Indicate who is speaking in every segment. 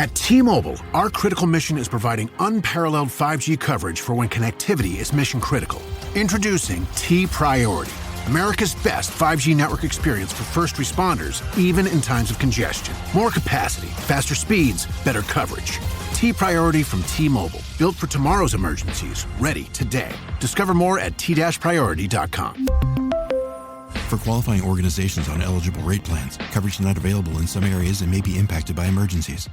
Speaker 1: At T-Mobile, our critical mission is providing unparalleled 5G coverage for when connectivity is mission critical. Introducing T-Priority, America's best 5G network experience for first responders, even in times of congestion. More capacity, faster speeds, better coverage. T-Priority from T-Mobile, built for tomorrow's emergencies, ready today. Discover more at t-priority.com.
Speaker 2: For qualifying organizations on eligible rate plans, coverage not available in some areas and may be impacted by emergencies.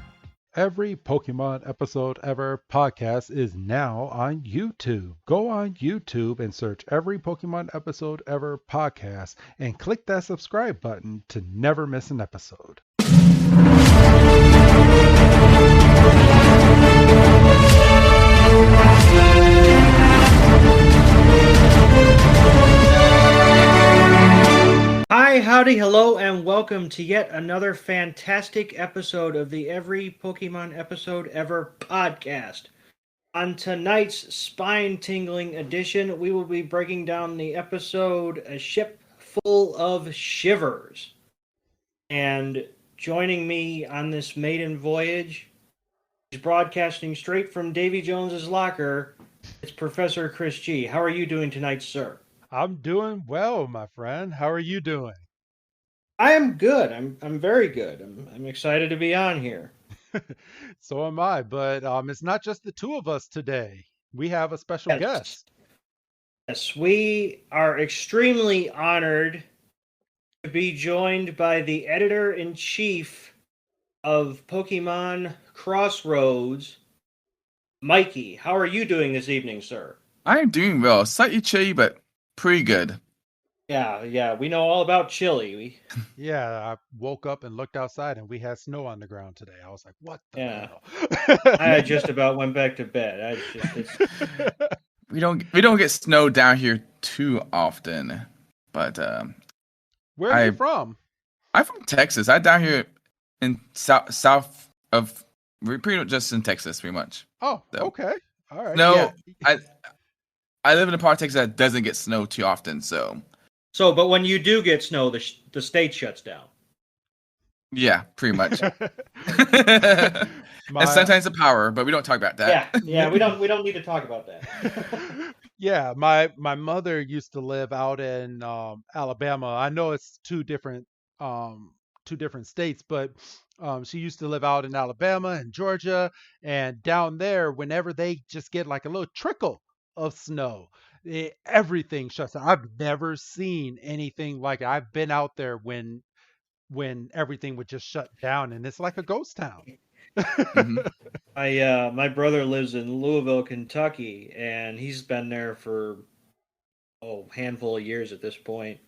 Speaker 3: Every Pokemon Episode Ever podcast is now on YouTube. Go on YouTube and search Every Pokemon Episode Ever podcast and click that subscribe button to never miss an episode.
Speaker 4: Hi, howdy, hello, and welcome to yet another fantastic episode of the Every Pokemon Episode Ever podcast. On tonight's spine-tingling edition, we will be breaking down the episode A Shipful of Shivers. And joining me on this maiden voyage, he's broadcasting straight from Davy Jones's locker, it's Professor Chris G. How are you doing tonight, sir?
Speaker 3: I'm doing well, my friend. How are you doing?
Speaker 4: I am good. I'm very good. I'm excited to be on here.
Speaker 3: So am I, but it's not just the two of us today. We have a special guest.
Speaker 4: Yes, we are extremely honored to be joined by the editor-in-chief of Pokemon Crossroads, Mikey. How are you doing this evening, sir?
Speaker 5: I'm doing well. Slightly chilly, but pretty good.
Speaker 4: Yeah, we know all about chili.
Speaker 3: Yeah, I woke up and looked outside and we had snow on the ground today. I was like, what the hell?
Speaker 4: I just about went back to bed.
Speaker 5: We don't get snow down here too often, but
Speaker 3: where are you from?
Speaker 5: I'm from Texas. I'm down here in south of, we're pretty much just in Texas, pretty much.
Speaker 3: Oh,
Speaker 5: so,
Speaker 3: okay. All right.
Speaker 5: No, yeah. I live in a part of Texas that doesn't get snow too often, so.
Speaker 4: But when you do get snow, the state shuts down.
Speaker 5: Yeah, pretty much. And sometimes the power, but we don't talk about that.
Speaker 4: Yeah, we don't need to talk about that.
Speaker 3: Yeah, my mother used to live out in Alabama. I know it's two different states, but she used to live out in Alabama and Georgia, and down there, whenever they just get like a little trickle of snow, everything shuts down. I've never seen anything like it. I've been out there when everything would just shut down, and it's like a ghost town.
Speaker 5: Mm-hmm.
Speaker 4: My brother lives in Louisville, Kentucky, and he's been there for a handful of years at this point.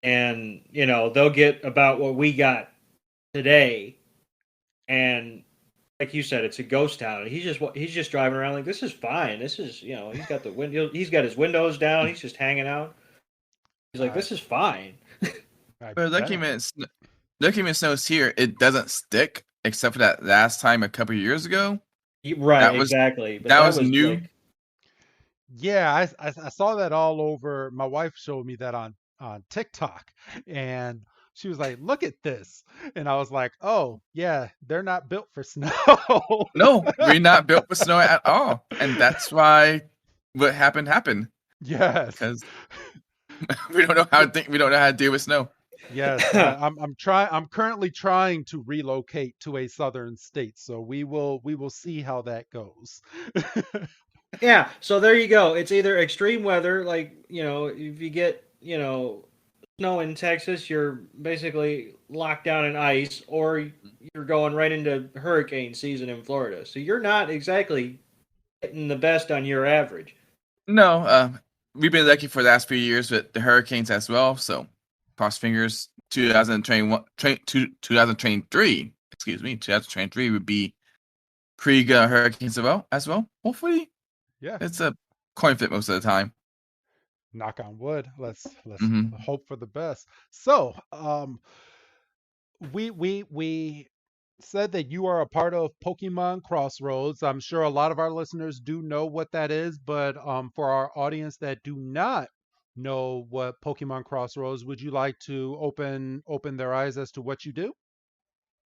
Speaker 4: And they'll get about what we got today, and like you said, it's a ghost town. He's just driving around like, this is fine. This is he's got the window. He's got his windows down. He's just hanging out. He's like, this is fine.
Speaker 5: But lucky minute snows here, it doesn't stick except for that last time a couple of years ago.
Speaker 4: Right, exactly.
Speaker 5: But that was new.
Speaker 3: Yeah, I saw that all over. My wife showed me that on TikTok, and she was like, look at this. And I was like, oh, yeah, they're not built for snow.
Speaker 5: No, we're not built for snow at all. And that's why what happened.
Speaker 3: Yes.
Speaker 5: Because we don't know how to deal with snow.
Speaker 3: Yes. I'm currently trying to relocate to a southern state. So we will see how that goes.
Speaker 4: Yeah. So there you go. It's either extreme weather, like, if you get, snow in Texas, you're basically locked down in ice, or you're going right into hurricane season in Florida. So you're not exactly getting the best on your average.
Speaker 5: No, we've been lucky for the last few years with the hurricanes as well. So cross fingers, 2023 would be pretty good hurricanes as well. Hopefully,
Speaker 3: yeah,
Speaker 5: it's a coin flip most of the time.
Speaker 3: Knock on wood. Let's
Speaker 5: Mm-hmm.
Speaker 3: hope for the best. So, we said that you are a part of Pokemon Crossroads. I'm sure a lot of our listeners do know what that is, but for our audience that do not know what Pokemon Crossroads, would you like to open their eyes as to what you do?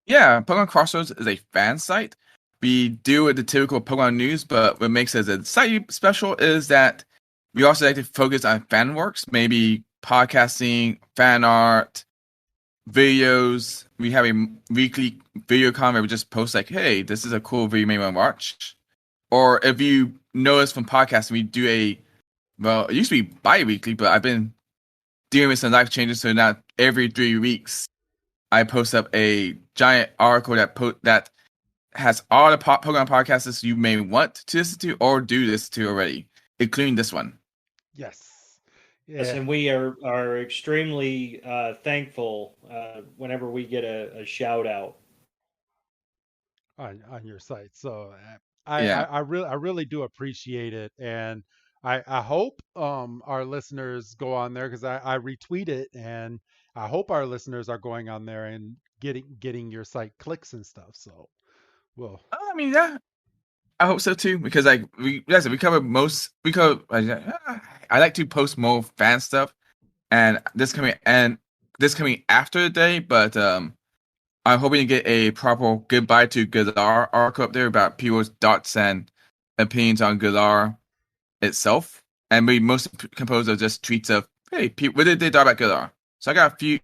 Speaker 5: Yeah, Pokemon Crossroads is a fan site. We do the typical Pokemon news, but what makes it a slightly special is that we also like to focus on fan works, maybe podcasting, fan art, videos. We have a weekly video con where we just post like, "Hey, this is a cool video you may want to watch." Or if you know us from podcasting, we do it used to be bi-weekly, but I've been dealing with some life changes, so now every 3 weeks I post up a giant article that has all the Pokemon podcasts you may want to listen to or do listen to already, including this one.
Speaker 3: Yes.
Speaker 4: Yes,
Speaker 3: Yeah.
Speaker 4: and we are extremely thankful whenever we get a shout out.
Speaker 3: On your site. So I
Speaker 5: Yeah.
Speaker 3: I really do appreciate it, and I hope our listeners go on there because I retweet it, and I hope our listeners are going on there and getting your site clicks and stuff. So well,
Speaker 5: I mean, yeah, I hope so too, because like we cover most. I like to post more fan stuff, and this coming after the day, but I'm hoping to get a proper goodbye to Galar article up there about people's thoughts and opinions on Galar itself, and we mostly composed of just tweets of, "Hey, what did they thought about Galar?" So I got a few.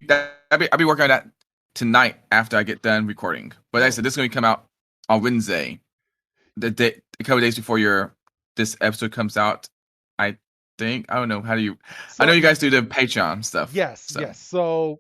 Speaker 5: I'll be working on that tonight after I get done recording. But like I said, this is going to come out on Wednesday, a couple days before this episode comes out. I think I don't know how do you. I know you guys do the Patreon stuff.
Speaker 3: Yes,
Speaker 5: so.
Speaker 3: yes. So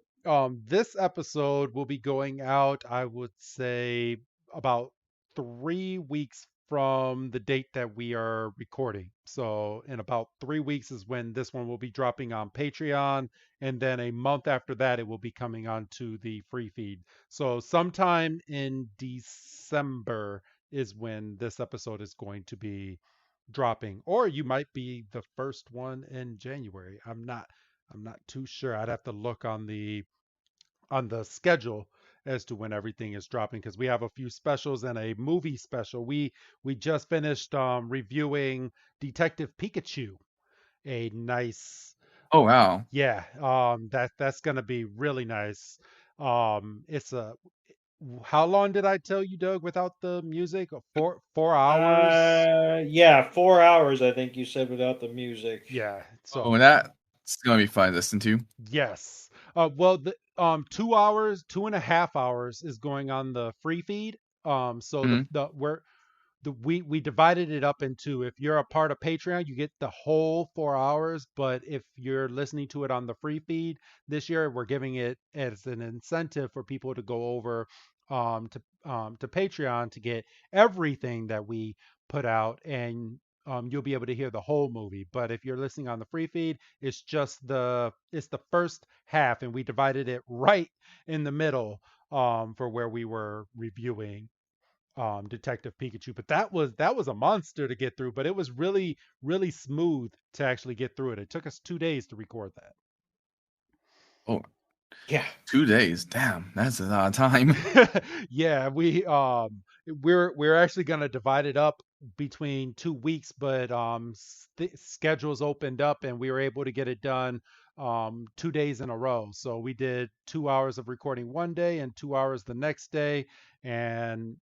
Speaker 3: this episode will be going out, I would say, about 3 weeks from the date that we are recording. So in about 3 weeks is when this one will be dropping on Patreon, and then a month after that it will be coming onto the free feed. So sometime in December is when this episode is going to be dropping, or you might be the first one in January. I'm not too sure. I'd have to look on the schedule as to when everything is dropping because we have a few specials and a movie special. We just finished reviewing Detective Pikachu. A nice,
Speaker 5: Oh wow.
Speaker 3: yeah. That's gonna be really nice. It's a How long did I tell you, Doug, without the music? 4 hours.
Speaker 4: Yeah, 4 hours I think you said without the music.
Speaker 3: Yeah.
Speaker 5: Oh,
Speaker 3: So
Speaker 5: that's going to be fun to listen to.
Speaker 3: yes. Well, the 2 hours, 2.5 hours is going on the free feed. So
Speaker 5: Mhm.
Speaker 3: we divided it up into, if you're a part of Patreon, you get the whole 4 hours. But if you're listening to it on the free feed this year, we're giving it as an incentive for people to go over to Patreon to get everything that we put out, and you'll be able to hear the whole movie. But if you're listening on the free feed, it's the first half, and we divided it right in the middle for where we were reviewing Detective Pikachu. But that was a monster to get through, but it was really really smooth to actually get through it. It took us 2 days to record
Speaker 5: Oh,
Speaker 4: Yeah.
Speaker 5: 2 days. Damn, that's a lot of time.
Speaker 3: that. Yeah, we're actually going to divide it up between 2 weeks, but schedules opened up and we were able to get it done 2 days in a row. So we did 2 hours of recording one day and 2 hours the next day, and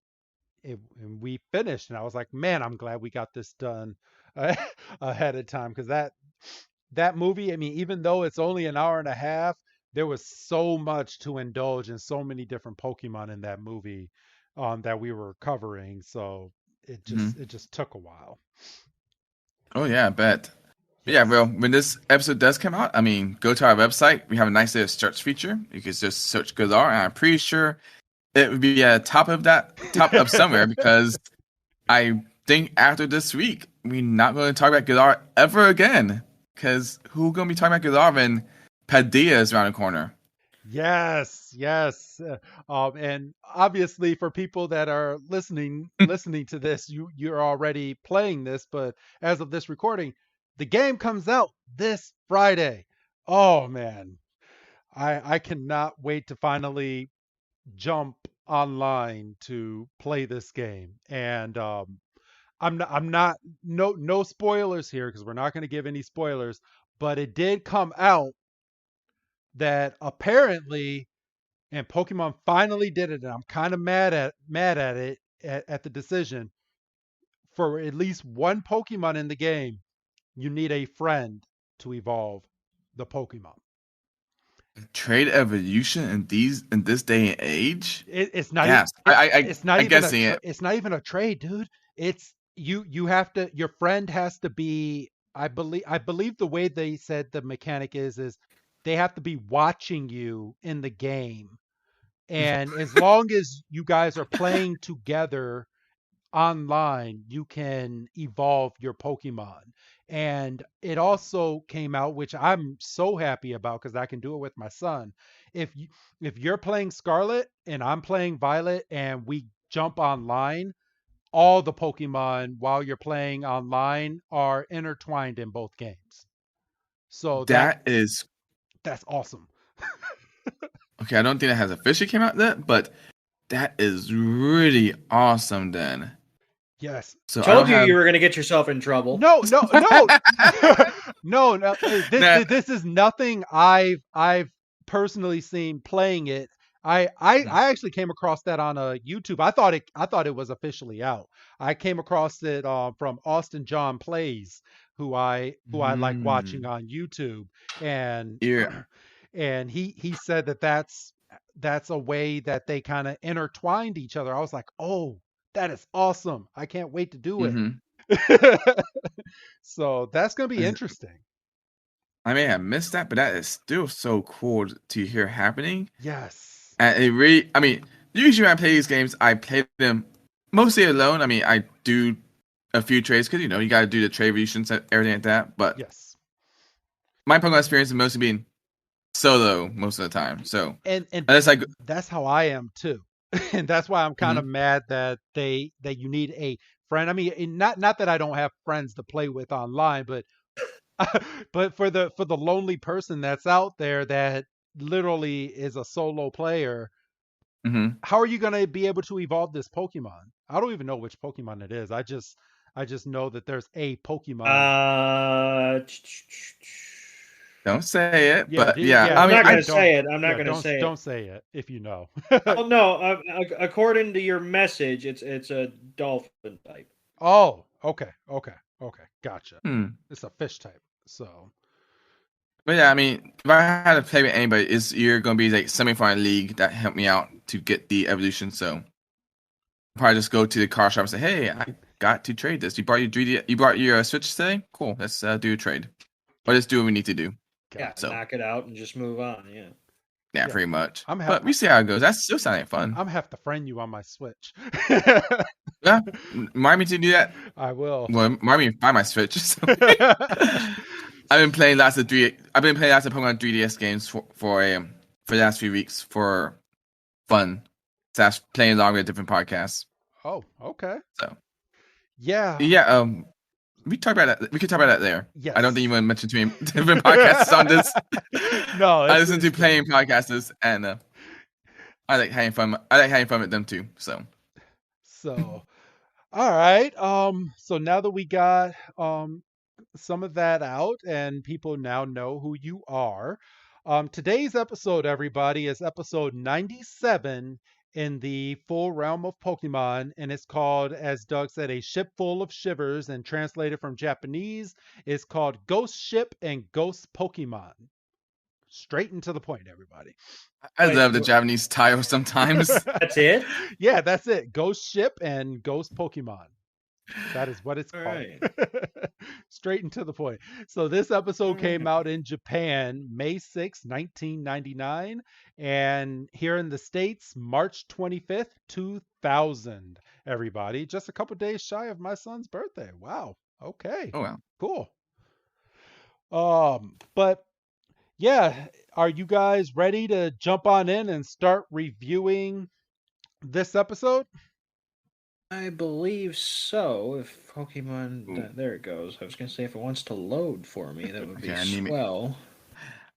Speaker 3: and we finished, and I was like, man, I'm glad we got this done ahead of time, because that movie, I mean, even though it's only an hour and a half, there was so much to indulge in, so many different Pokemon in that movie that we were covering. So it just
Speaker 5: Mhm.
Speaker 3: it just took a while.
Speaker 5: Oh yeah, I bet. But yeah,
Speaker 3: Yes.
Speaker 5: well, when this episode does come out, I mean, go to our website. We have a nice little search feature. You can just search Galar, and I'm pretty sure it would be at top of somewhere, because I think after this week we're not going to talk about Galar ever again. Because who's going to be talking about Galar when Padilla is around the corner?
Speaker 3: Yes, yes. And obviously for people that are listening to this, you're already playing this, but as of this recording, the game comes out this Friday. Oh man. I cannot wait to finally jump online to play this game. And I'm not no spoilers here because we're not going to give any spoilers, but it did come out that apparently And Pokemon finally did it, and I'm kind of mad at it at the decision. For at least one Pokemon in the game, you need a friend to evolve the Pokemon.
Speaker 5: Trade evolution in this day and age.
Speaker 3: It's not
Speaker 5: Yes,
Speaker 3: it's not
Speaker 5: I
Speaker 3: even
Speaker 5: guessing it.
Speaker 3: it's not even a trade, dude. It's you have to, your friend has to be, I believe the way they said the mechanic is they have to be watching you in the game. And as long as you guys are playing together online, you can evolve your Pokemon. And it also came out, which I'm so happy about because I can do it with my son. If you're playing Scarlet and I'm playing Violet and we jump online, all the Pokemon while you're playing online are intertwined in both games. So
Speaker 5: That is
Speaker 3: that's awesome.
Speaker 5: okay. I don't think that has officially came out yet, but that is really awesome. Then,
Speaker 3: Yes.
Speaker 5: so I
Speaker 4: Told
Speaker 5: don't
Speaker 4: you
Speaker 5: have.
Speaker 4: you were going to get yourself in trouble.
Speaker 3: No, no, no. No.
Speaker 5: Nah.
Speaker 3: This is nothing I've personally seen playing it. I actually came across that on a YouTube. I thought it was officially out. I came across it from Austin John Plays, who I like watching on YouTube, and
Speaker 5: Yeah.
Speaker 3: and he said that's a way that they kind of intertwined each other. I was like, oh, that is awesome. I can't wait to do it.
Speaker 5: Mm-hmm.
Speaker 3: So that's gonna be interesting.
Speaker 5: I may have missed that, but that is still so cool to hear happening.
Speaker 3: Yes.
Speaker 5: And it really, I mean, usually when I play these games, I play them mostly alone. I mean, I do a few trades because, you know, you got to do the trade evolutions and everything like that. But
Speaker 3: Yes.
Speaker 5: my Pokemon experience is mostly being solo most of the time. So,
Speaker 3: And
Speaker 5: unless I,
Speaker 3: that's how I am too. And that's why I'm kind of mad that you need a friend. I mean, not that I don't have friends to play with online, but but for the lonely person that's out there that literally is a solo player,
Speaker 5: mhm.
Speaker 3: how are you going to be able to evolve this Pokemon? I don't even know which Pokemon it is. I just know that there's a Pokemon.
Speaker 5: Don't say it,
Speaker 3: Yeah,
Speaker 5: but
Speaker 3: yeah.
Speaker 5: yeah, I
Speaker 4: I'm
Speaker 5: mean,
Speaker 4: not going to
Speaker 3: don't-
Speaker 4: say it. I'm not
Speaker 3: yeah,
Speaker 4: going to
Speaker 3: don't
Speaker 4: say
Speaker 3: don't
Speaker 4: it.
Speaker 3: say it if you know.
Speaker 4: Oh no! According to your message, it's a dolphin type.
Speaker 3: Oh, okay, gotcha.
Speaker 5: hmm.
Speaker 3: It's a fish type. So
Speaker 5: But yeah, I mean, if I had to play with anybody, it's you're gonna be like semi-final league that helped me out to get the evolution. So I'll probably just go to the car shop and say, "Hey, I got to trade this. You brought your 3D, you brought your Switch today? Cool. Let's do a trade, or let's do what we need to do."
Speaker 4: Yeah,
Speaker 5: So
Speaker 4: knock it out and just move on. Yeah.
Speaker 5: yeah,
Speaker 3: Yeah.
Speaker 5: pretty much.
Speaker 3: I'm
Speaker 5: But we see how it goes. That's still sounding fun.
Speaker 3: I'm have to friend you on my Switch.
Speaker 5: Yeah, remind me to do that.
Speaker 3: I will.
Speaker 5: Well, remind me to find my Switch. So. I've been playing lots of Pokemon 3DS games for the last few weeks for fun. So I was playing along with different podcasts.
Speaker 3: Oh, okay.
Speaker 5: So
Speaker 3: Yeah.
Speaker 5: yeah, we talk about that. We could talk about that there.
Speaker 3: Yes.
Speaker 5: I don't think you want to mention to me different podcasts on this.
Speaker 3: No,
Speaker 5: I listen to playing podcasters, and I like having fun. I like having fun with them too. So
Speaker 3: So, all right. So now that we got some of that out and people now know who you are, today's episode, everybody, is episode 97 in the full realm of Pokemon, and it's called, as Doug said, a ship full of shivers, and translated from Japanese, it's called Ghost Ship and Ghost Pokemon. Straight and to the point, everybody.
Speaker 5: I
Speaker 4: Wait,
Speaker 5: love the Japanese title sometimes.
Speaker 4: That's it.
Speaker 3: Yeah, that's it. Ghost Ship and Ghost Pokemon. That is what it's
Speaker 4: All
Speaker 3: called.
Speaker 4: right.
Speaker 3: Straight and to the point. So this episode came out in Japan May 6, 1999, and here in the States March 25th, 2000. Everybody, just a couple days shy of my son's birthday. Wow. Okay.
Speaker 5: Oh wow.
Speaker 3: Cool. But yeah, are you guys ready to jump on in and start reviewing this episode?
Speaker 4: I believe so. If Pokemon, there it goes. I was gonna say if it wants to load for me, that would be
Speaker 5: Okay, I need
Speaker 4: swell.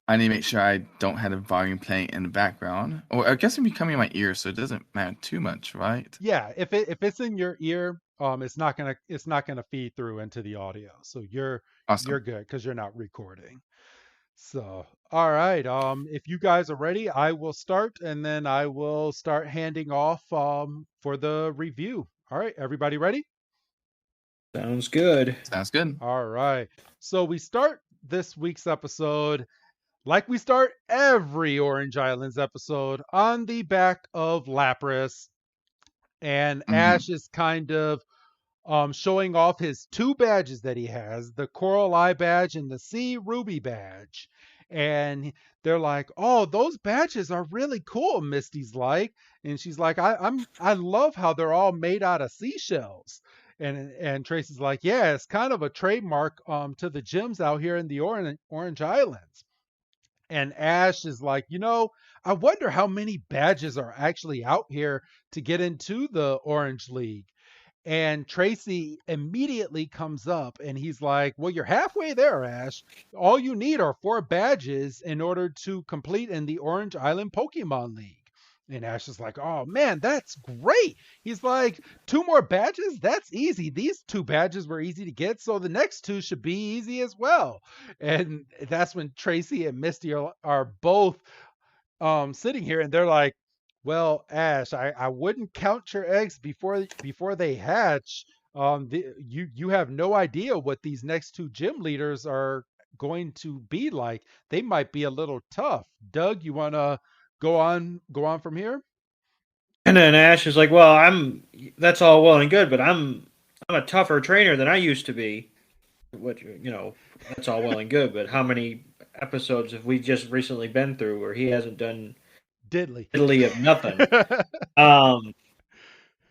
Speaker 5: I need to make sure I don't have the volume playing in the background. Or I guess it'll be coming in my ear, so it doesn't matter too much, right?
Speaker 3: Yeah, if it's in your ear, it's not gonna feed through into the audio. So you're
Speaker 5: Awesome.
Speaker 3: good because you're not recording. So, all right. If you guys are ready, I will start, and then I will start handing off for the review. All right, everybody ready?
Speaker 4: Sounds good.
Speaker 5: Sounds good.
Speaker 3: All right. So we start this week's episode like we start every Orange Islands episode on the back of Lapras, and
Speaker 5: Hmm.
Speaker 3: Ash is kind of showing off his two badges that he has, the Coral Eye badge and the Sea Ruby badge. And they're like, "Oh, those badges are really cool," Misty's like. And she's like, I love how they're all made out of seashells. And Tracy's like, "Yeah, it's kind of a trademark to the gyms out here in the Orange Islands." And Ash is like, I wonder how many badges are actually out here to get into the Orange League. And Tracy immediately comes up and he's like, "Well, you're halfway there, Ash. All you need are 4 badges in order to complete in the Orange Island Pokemon League." And Ash is like, "Oh man, that's great." He's like, "2 more badges? That's easy. These 2 badges were easy to get, so the next 2 should be easy as well." And that's when Tracy and Misty are both sitting here and they're like, "Well, Ash, I wouldn't count your eggs before they hatch. You have no idea what these next 2 gym leaders are going to be like. They might be a little tough." Doug, you wanna go on from here?
Speaker 4: And then Ash is like, "Well, that's all well and good, but I'm a tougher trainer than I used to be." Which, that's all well and good, but how many episodes have we just recently been through where he hasn't done
Speaker 3: Diddly.
Speaker 4: diddly of nothing? Um,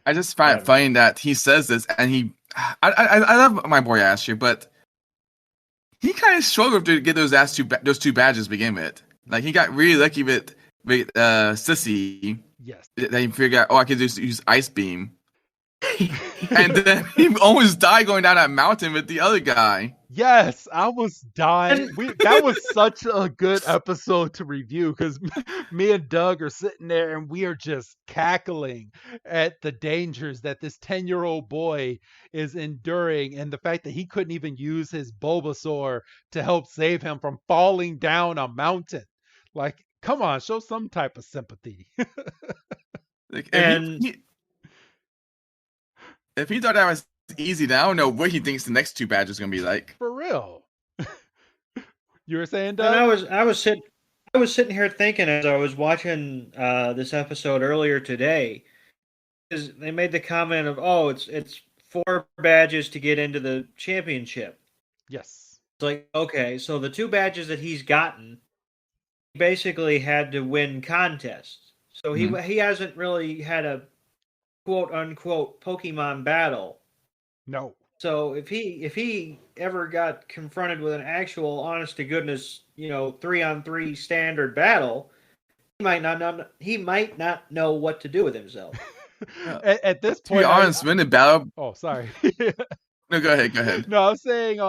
Speaker 5: I just find it funny that he says this, and I love my boy Asher, but he kind of struggled to get those those 2 badges to begin with. Like he got really lucky with Sissy
Speaker 3: Yes.
Speaker 5: that he figured out, I could just use Ice Beam, and then he almost died going down that mountain with the other guy.
Speaker 3: Yes, I was dying. That was such a good episode to review because me and Doug are sitting there and we are just cackling at the dangers that this 10-year-old boy is enduring and the fact that he couldn't even use his Bulbasaur to help save him from falling down a mountain. Like, come on, show some type of sympathy.
Speaker 5: Like,
Speaker 4: And-
Speaker 5: if he thought that was easy, then I don't know what he thinks the next 2 badges are gonna be like.
Speaker 3: For real. You were saying,
Speaker 4: and
Speaker 3: Doug?
Speaker 4: I was sitting here thinking as I was watching this episode earlier today, is they made the comment of, "Oh, it's 4 badges to get into the championship."
Speaker 3: Yes.
Speaker 4: It's like, okay, so the 2 badges that he's gotten, he basically had to win contests. So he hasn't really had a quote unquote Pokemon battle.
Speaker 3: No.
Speaker 4: So if he ever got confronted with an actual honest to goodness, 3-on-3 standard battle, he might not know what to do with himself.
Speaker 3: At this
Speaker 5: To
Speaker 3: point,
Speaker 5: be honest, when the battle,
Speaker 3: oh, sorry.
Speaker 5: no, go ahead.
Speaker 3: No, I was saying,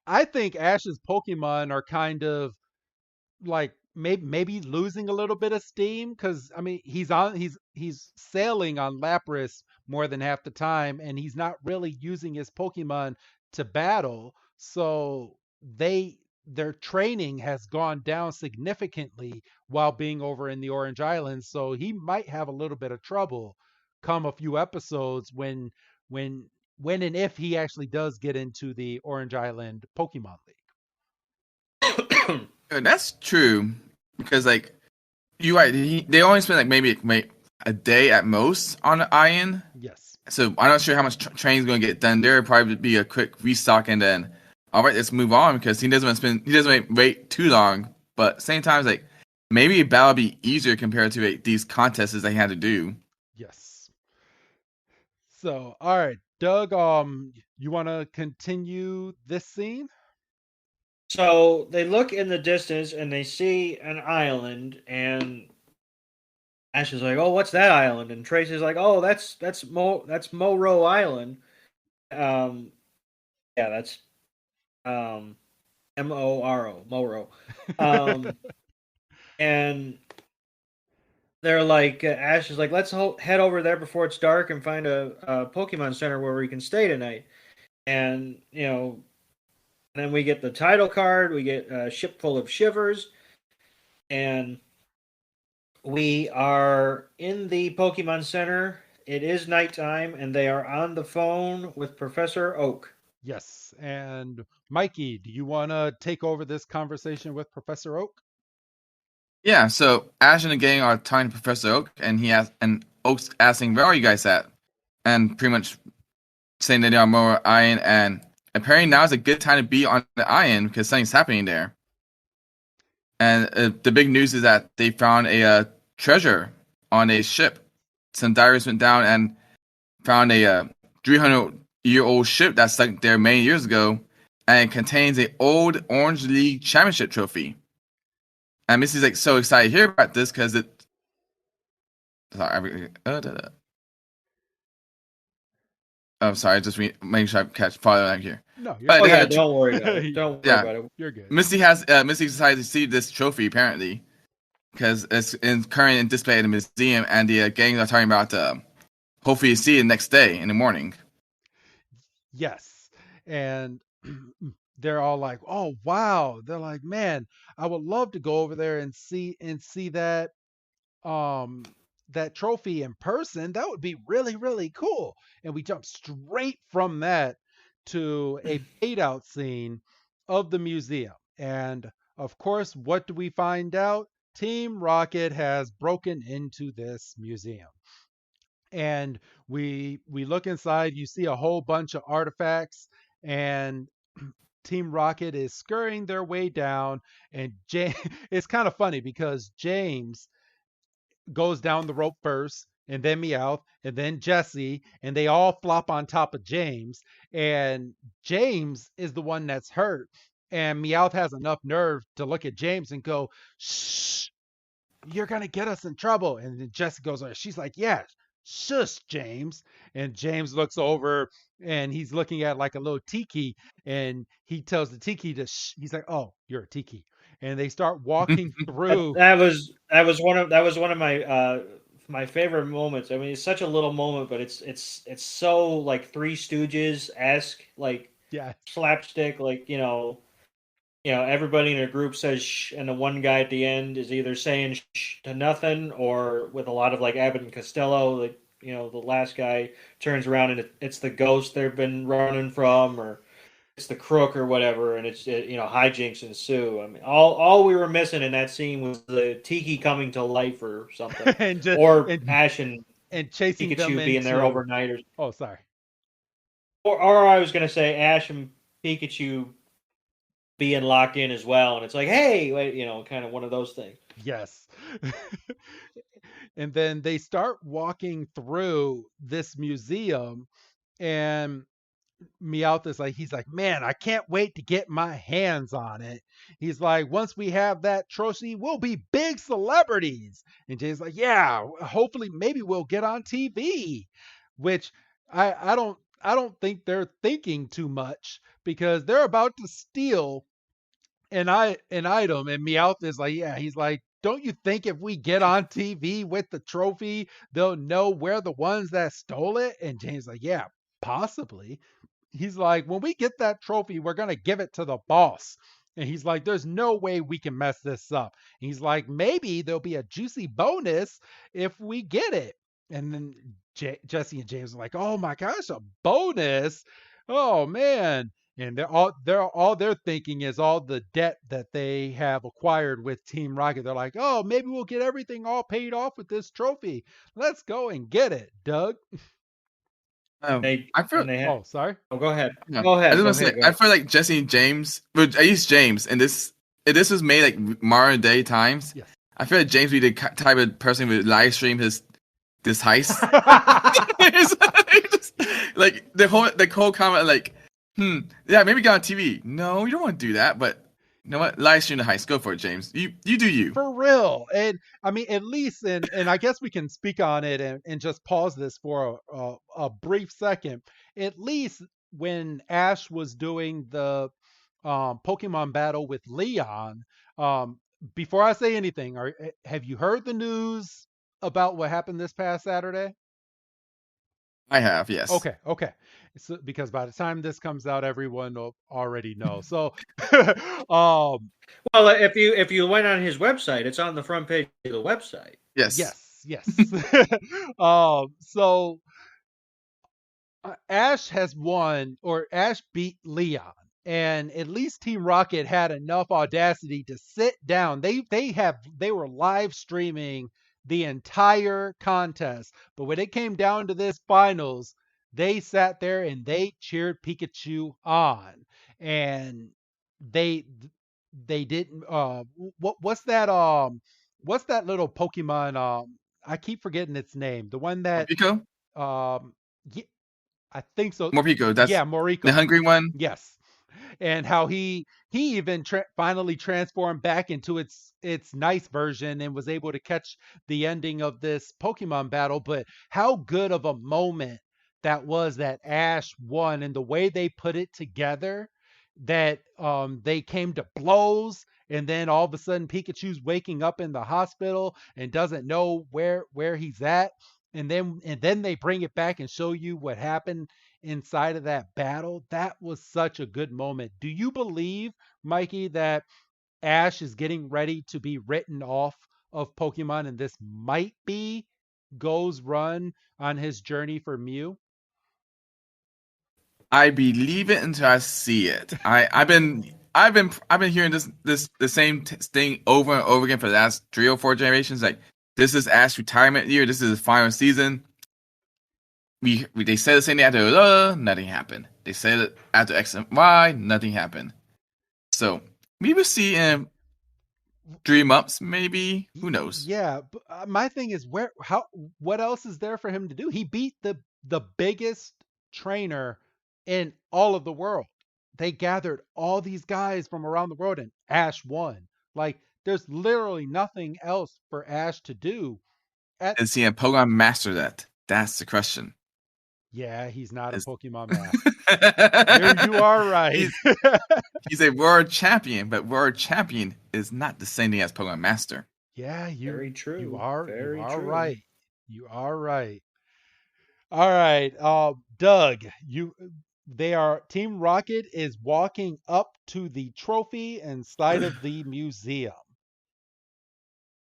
Speaker 3: I think Ash's Pokemon are kind of like maybe losing a little bit of steam because I mean he's sailing on Lapras more than half the time, and he's not really using his Pokemon to battle. So their training has gone down significantly while being over in the Orange Islands. So he might have a little bit of trouble come a few episodes when and if he actually does get into the Orange Island Pokemon League.
Speaker 5: That's true because like you're right. They only spend like maybe a day at most on the island.
Speaker 3: Yes.
Speaker 5: So I'm not sure how much training's going to get done there. It'll probably be a quick restock and then all right, let's move on because he doesn't wait too long. But at the same time, it's like maybe a battle will be easier compared to these contests that he had to do.
Speaker 3: Yes. So, all right, Doug, you want to continue this scene?
Speaker 4: So they look in the distance and they see an island, and Ash is like, "Oh, what's that island?" And Tracy's like, "Oh, that's Moro Island." Yeah, that's Moro, Moro. And they're like, Ash is like, "Let's head over there before it's dark and find a Pokemon Center where we can stay tonight." And And then we get the title card. We get a Shipful of Shivers. And we are in the Pokemon Center. It is nighttime, and they are on the phone with Professor Oak.
Speaker 3: Yes. And Mikey, do you want to take over this conversation with Professor Oak?
Speaker 5: Yeah, so Ash and the gang are talking to Professor Oak, and Oak's asking, "Where are you guys at?" And pretty much saying that they are on Moro Island, and apparently now is a good time to be on the island because something's happening there. And the big news is that they found a treasure on a ship. Some divers went down and found a 300-year-old ship that sunk there many years ago, and it contains an old Orange League Championship trophy. And Missy's like so excited to hear about this because it. Sorry, I'm sorry, just making sure I catch follow here.
Speaker 3: No,
Speaker 4: Oh yeah, don't worry about it. Don't worry about it.
Speaker 3: You're good.
Speaker 5: Misty decided to see this trophy apparently because it's currently in display in the museum, and the gang are talking about hopefully see it next day in the morning.
Speaker 3: Yes. And they're all like, "Oh, wow." They're like, "Man, I would love to go over there and see that um that trophy in person. That would be really, really cool." And we jump straight from that to a fade out scene of the museum. And of course, what do we find out? Team Rocket has broken into this museum. And we look inside, you see a whole bunch of artifacts, and Team Rocket is scurrying their way down. And it's kind of funny because James goes down the rope first, and then Meowth, and then Jesse, and they all flop on top of James. And James is the one that's hurt. And Meowth has enough nerve to look at James and go, "Shh, you're gonna get us in trouble." And then Jesse goes, she's like, "Yeah, shush, James." And James looks over, and he's looking at like a little tiki, and he tells the tiki to shh. He's like, "Oh, you're a tiki." And they start walking through.
Speaker 4: That was one of my favorite moments. I mean, it's such a little moment, but it's so like Three Stooges esque, like
Speaker 3: Yeah.
Speaker 4: slapstick, like everybody in a group says shh, and the one guy at the end is either saying shh to nothing, or with a lot of like Abbott and Costello, like the last guy turns around and it's the ghost they've been running from, or it's the crook or whatever, and it's hijinks ensue. I mean, all we were missing in that scene was the tiki coming to life or something, or Ash and
Speaker 3: chasing
Speaker 4: Pikachu
Speaker 3: them
Speaker 4: being there overnight, or
Speaker 3: oh, sorry,
Speaker 4: or I was gonna say Ash and Pikachu being locked in as well, and it's like, hey, wait, kind of one of those things.
Speaker 3: Yes. And then they start walking through this museum, and Meowth is like, he's like, "Man, I can't wait to get my hands on it." He's like, "Once we have that trophy, we'll be big celebrities." And Jay's like, "Yeah, hopefully maybe we'll get on TV." Which I don't think they're thinking too much, because they're about to steal an item, and Meowth is like, yeah, he's like, "Don't you think if we get on TV with the trophy, they'll know we're the ones that stole it?" And James like, "Yeah, possibly." He's like, "When we get that trophy, we're gonna give it to the boss." And he's like, "There's no way we can mess this up." And he's like, "Maybe there'll be a juicy bonus if we get it." And then Jesse and James are like, "Oh my gosh, a bonus! Oh man!" And they're thinking is all the debt that they have acquired with Team Rocket. They're like, "Oh, maybe we'll get everything all paid off with this trophy. Let's go and get it, Doug."
Speaker 5: I feel.
Speaker 3: Oh, sorry.
Speaker 4: Oh, go ahead.
Speaker 5: Yeah.
Speaker 4: Go ahead.
Speaker 5: I just want to say, I feel like Jesse and James, but at least James, and this if this was made like modern day times,
Speaker 3: Yes.
Speaker 5: I feel like James would be the type of person who would live stream this heist. Like the whole comment, like, yeah, maybe get on TV. No, you don't want to do that, but you know what? Live stream the heist. Go for it, James. You do you.
Speaker 3: For real. And I mean, at least, and I guess we can speak on it and just pause this for a brief second. At least when Ash was doing the Pokemon battle with Leon, before I say anything, have you heard the news about what happened this past Saturday?
Speaker 5: I have, yes.
Speaker 3: Okay. So, because by the time this comes out, everyone will already know. So, um,
Speaker 4: Well, if you went on his website, it's on the front page of the website.
Speaker 5: Yes.
Speaker 3: yes. So Ash has won, or Ash beat Leon, and at least Team Rocket had enough audacity to sit down. They were live streaming the entire contest, but when it came down to this finals, they sat there and they cheered Pikachu on, and they they didn't. What's that little Pokemon? I keep forgetting its name. The one that
Speaker 5: Morpeko?
Speaker 3: um. I think so.
Speaker 5: Morpeko, that's
Speaker 3: Yeah,
Speaker 5: the
Speaker 3: Moriko.
Speaker 5: hungry one.
Speaker 3: Yes, and how he even finally transformed back into its nice version and was able to catch the ending of this Pokemon battle. But how good of a moment that was that Ash won, and the way they put it together, that they came to blows, and then all of a sudden Pikachu's waking up in the hospital and doesn't know where he's at, and then they bring it back and show you what happened inside of that battle. That was such a good moment. Do you believe, Mikey, that Ash is getting ready to be written off of Pokemon, and this might be Go's run on his journey for Mew?
Speaker 5: I believe it until I see it. I've been hearing the same thing over and over again for the last 3 or 4 generations. Like, this is Ash's retirement year. This is his final season. They said the same thing after nothing happened. They said it after X and Y, nothing happened. So we will see in 3 months, maybe. Who knows?
Speaker 3: Yeah, but my thing is, what else is there for him to do? He beat the biggest trainer in all of the world. They gathered all these guys from around the world, and Ash won. Like, there's literally nothing else for Ash to do.
Speaker 5: Is he a Pokemon master that? That's the question.
Speaker 3: Yeah, he's not a
Speaker 5: Is-
Speaker 3: Pokemon master. You are right.
Speaker 5: He's a world champion, but world champion is not the same thing as Pokemon master.
Speaker 3: Yeah,
Speaker 4: Very true.
Speaker 3: You are
Speaker 4: Very true.
Speaker 3: right. You are right. All right, Doug, Team Rocket is walking up to the trophy inside of the museum.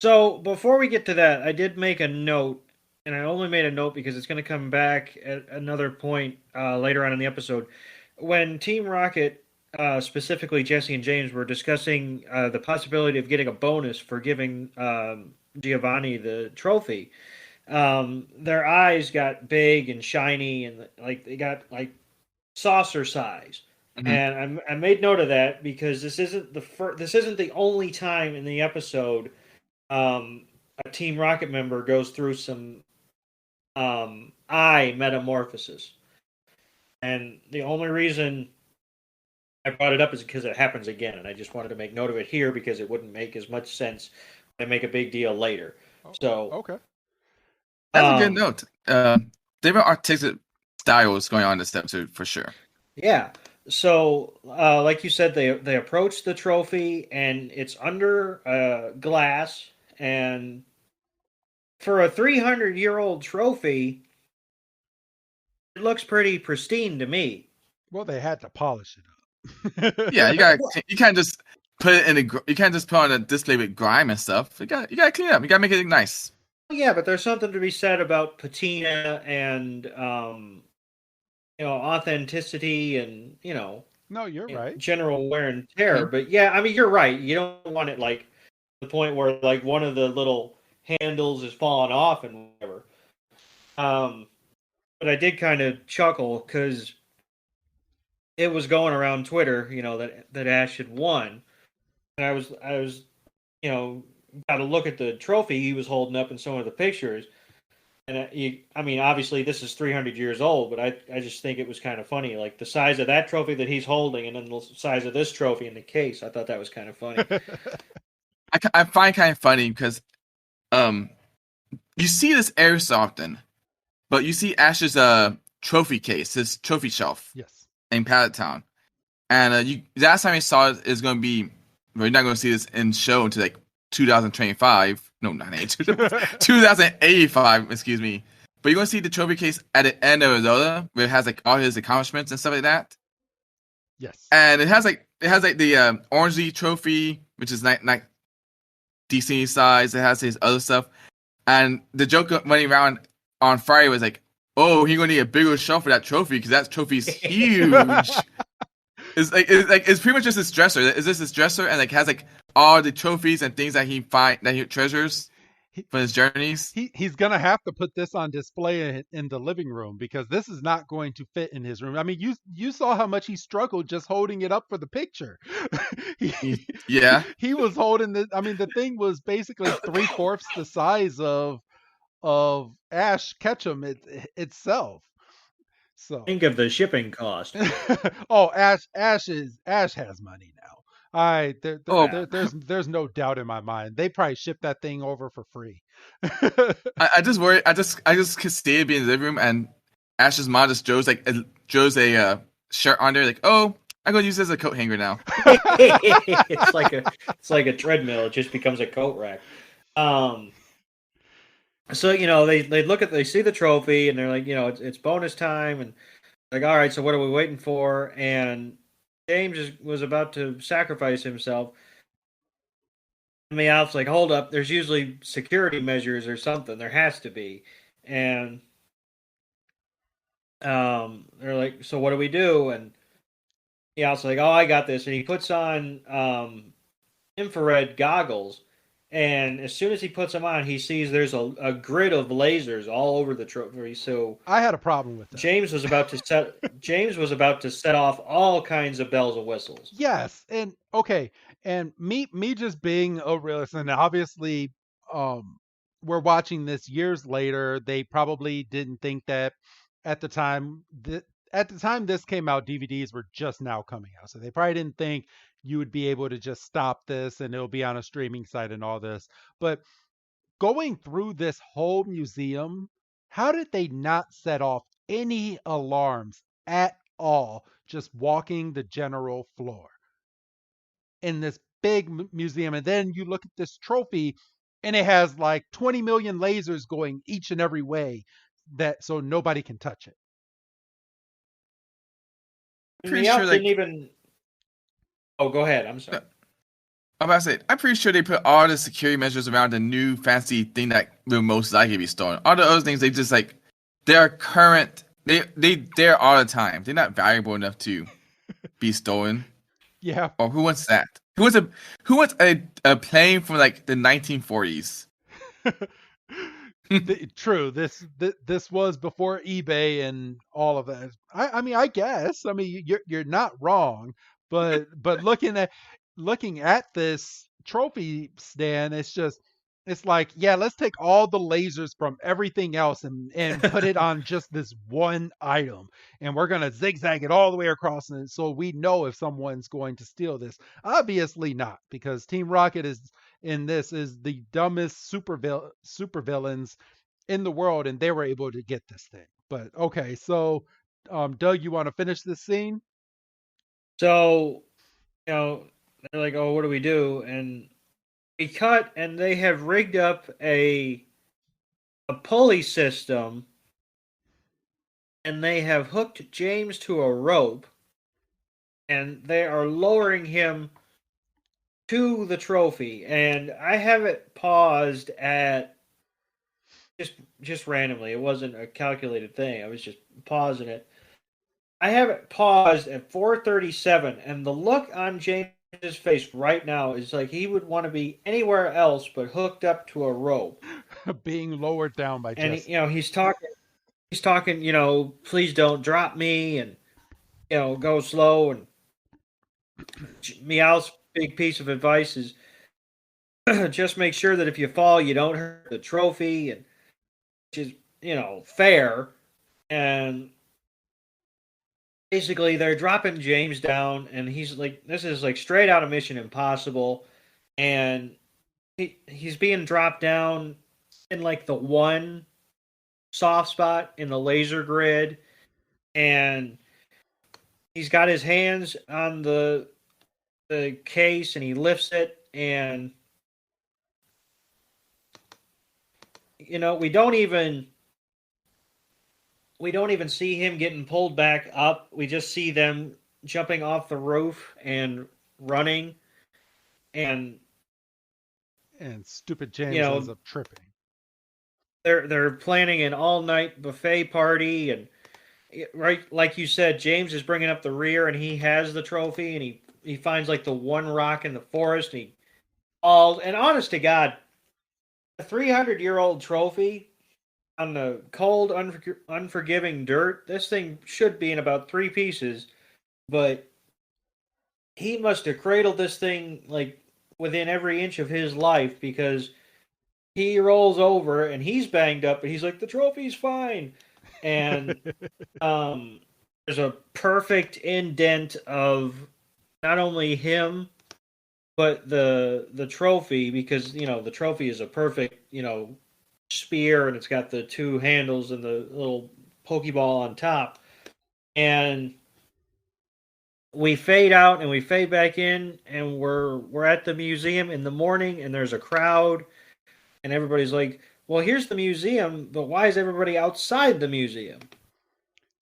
Speaker 4: So before we get to that, I did make a note, and I only made a note because it's going to come back at another point later on in the episode. When Team Rocket, specifically Jesse and James, were discussing the possibility of getting a bonus for giving Giovanni the trophy, their eyes got big and shiny, and like they got like saucer size.
Speaker 5: Mhm.
Speaker 4: And I made note of that because this isn't the only time in the episode a Team Rocket member goes through some eye metamorphosis. And the only reason I brought it up is because it happens again, and I just wanted to make note of it here because it wouldn't make as much sense when I make a big deal later. So
Speaker 3: Okay.
Speaker 5: That's a good note. Different artistic styles going on in this episode for sure.
Speaker 4: Yeah. So, like you said, they approach the trophy, and it's under glass. And for a 300-year-old trophy, it looks pretty pristine to me.
Speaker 3: Well, they had to polish it up.
Speaker 5: Yeah, you can't just put it you can't just put on a display with grime and stuff. You gotta clean it up. You gotta make it look nice.
Speaker 4: Yeah, but there's something to be said about patina and authenticity and
Speaker 3: No, you're right.
Speaker 4: general wear and tear.
Speaker 5: Mhm.
Speaker 4: But yeah, I mean, you're right. You don't want it like the point where like one of the little handles is falling off and whatever. But I did kind of chuckle because it was going around Twitter, that Ash had won, and I was, got to look at the trophy he was holding up in some of the pictures, and I mean, obviously this is 300 years old, but I just think it was kind of funny, like the size of that trophy that he's holding, and then the size of this trophy in the case. I thought that was kind of funny.
Speaker 5: I find it kind of funny because you see this every so often, but you see Ash's trophy case, his trophy shelf
Speaker 3: Yes.
Speaker 5: in Pallet Town, and last time I saw it is going to be we're not going to see this in show until like 2025. No, not 2085. Excuse me. but you're gonna see the trophy case at the end of Zelda, where it has like all his accomplishments and stuff like that.
Speaker 3: Yes.
Speaker 5: And it has like the orangey trophy, which is not decent size. It has his other stuff, and the joke running around on Friday was like, "Oh, he's gonna need a bigger shelf for that trophy because that trophy's huge." It's pretty much just his dresser. It's just his dresser, and like has like all the trophies and things that he treasures for his journeys.
Speaker 3: He's gonna have to put this on display in the living room because this is not going to fit in his room. I mean, you saw how much he struggled just holding it up for the picture.
Speaker 5: Yeah,
Speaker 3: he was holding this. I mean, the thing was basically 3/4 the size of Ash Ketchum itself. So
Speaker 4: Think of the shipping cost.
Speaker 3: oh, Ash has money now. There's no doubt in my mind. They probably shipped that thing over for free.
Speaker 5: I just worry. I just could stay be in the living room, and Ash's mom just draws a shirt on there, like, oh, I'm gonna use this as a coat hanger now.
Speaker 4: It's like a treadmill. It just becomes a coat rack. So they see the trophy and they're like, it's bonus time, and like, all right, so what are we waiting for? And James was about to sacrifice himself. Meowth's like, hold up, there's usually security measures or something. There has to be. And they're like, so what do we do? And Meowth's like, oh, I got this. And he puts on infrared goggles. And as soon as he puts them on, he sees there's a grid of lasers all over the trophy. So
Speaker 3: I had a problem with that.
Speaker 4: James was about to set off all kinds of bells and whistles.
Speaker 3: Yes, and okay, and me just being a realist, and obviously, we're watching this years later. They probably didn't think that at the time. At the time this came out, DVDs were just now coming out, so they probably didn't think you would be able to just stop this and it'll be on a streaming site and all this. But going through this whole museum, how did they not set off any alarms at all just walking the general floor in this big museum? And then you look at this trophy and it has like 20 million lasers going each and every way, that so nobody can touch it.
Speaker 5: Pretty sure
Speaker 4: didn't even. Oh, go ahead. I'm sorry.
Speaker 5: I'm about to say, I'm pretty sure they put all the security measures around the new fancy thing that will most likely be stolen. All the other things, they just like, they're current. They're all the time. They're not valuable enough to be stolen.
Speaker 3: Yeah.
Speaker 5: Or who wants that? Who wants a plane from like the 1940s?
Speaker 3: True. This was before eBay and all of that. I mean, I guess. I mean, you're not wrong, but looking at this trophy stand, it's like, yeah, let's take all the lasers from everything else and put it on just this one item, and we're gonna zigzag it all the way across, and so we know if someone's going to steal this. Obviously not, because Team Rocket is the dumbest super villains in the world, and they were able to get this thing. But okay, so Doug, you want to finish this scene?
Speaker 4: So, they're like, oh, what do we do? And we cut, and they have rigged up a pulley system, and they have hooked James to a rope, and they are lowering him to the trophy. And I have it paused at just randomly. It wasn't a calculated thing. I was just pausing it. I have it paused at 4:37, and the look on James's face right now is like he would want to be anywhere else but hooked up to a rope,
Speaker 3: being lowered down by Jesse.
Speaker 4: And he's talking. Please don't drop me, and go slow. And Meowth's big piece of advice is just make sure that if you fall, you don't hurt the trophy, and which is fair. And basically, they're dropping James down, and he's like, this is like straight out of Mission Impossible, and he's being dropped down in like the one soft spot in the laser grid, and he's got his hands on the case, and he lifts it, and we don't even we don't even see him getting pulled back up. We just see them jumping off the roof and running, and
Speaker 3: And stupid
Speaker 4: you
Speaker 3: James ends
Speaker 4: know
Speaker 3: up tripping.
Speaker 4: they're planning an all night buffet party, and right like you said, James is bringing up the rear, and he has the trophy, and he finds like the one rock in the forest, and he all and honest to God, a 300-year-old trophy on the cold, unforgiving dirt. This thing should be in about three pieces, but he must have cradled this thing like within every inch of his life because he rolls over and he's banged up, but he's like, the trophy's fine. And there's a perfect indent of not only him but the trophy, because the trophy is a perfect spear, and it's got the two handles and the little pokeball on top. And we fade out and we fade back in, and we're at the museum in the morning, and there's a crowd, and everybody's like, well, here's the museum, but why is everybody outside the museum?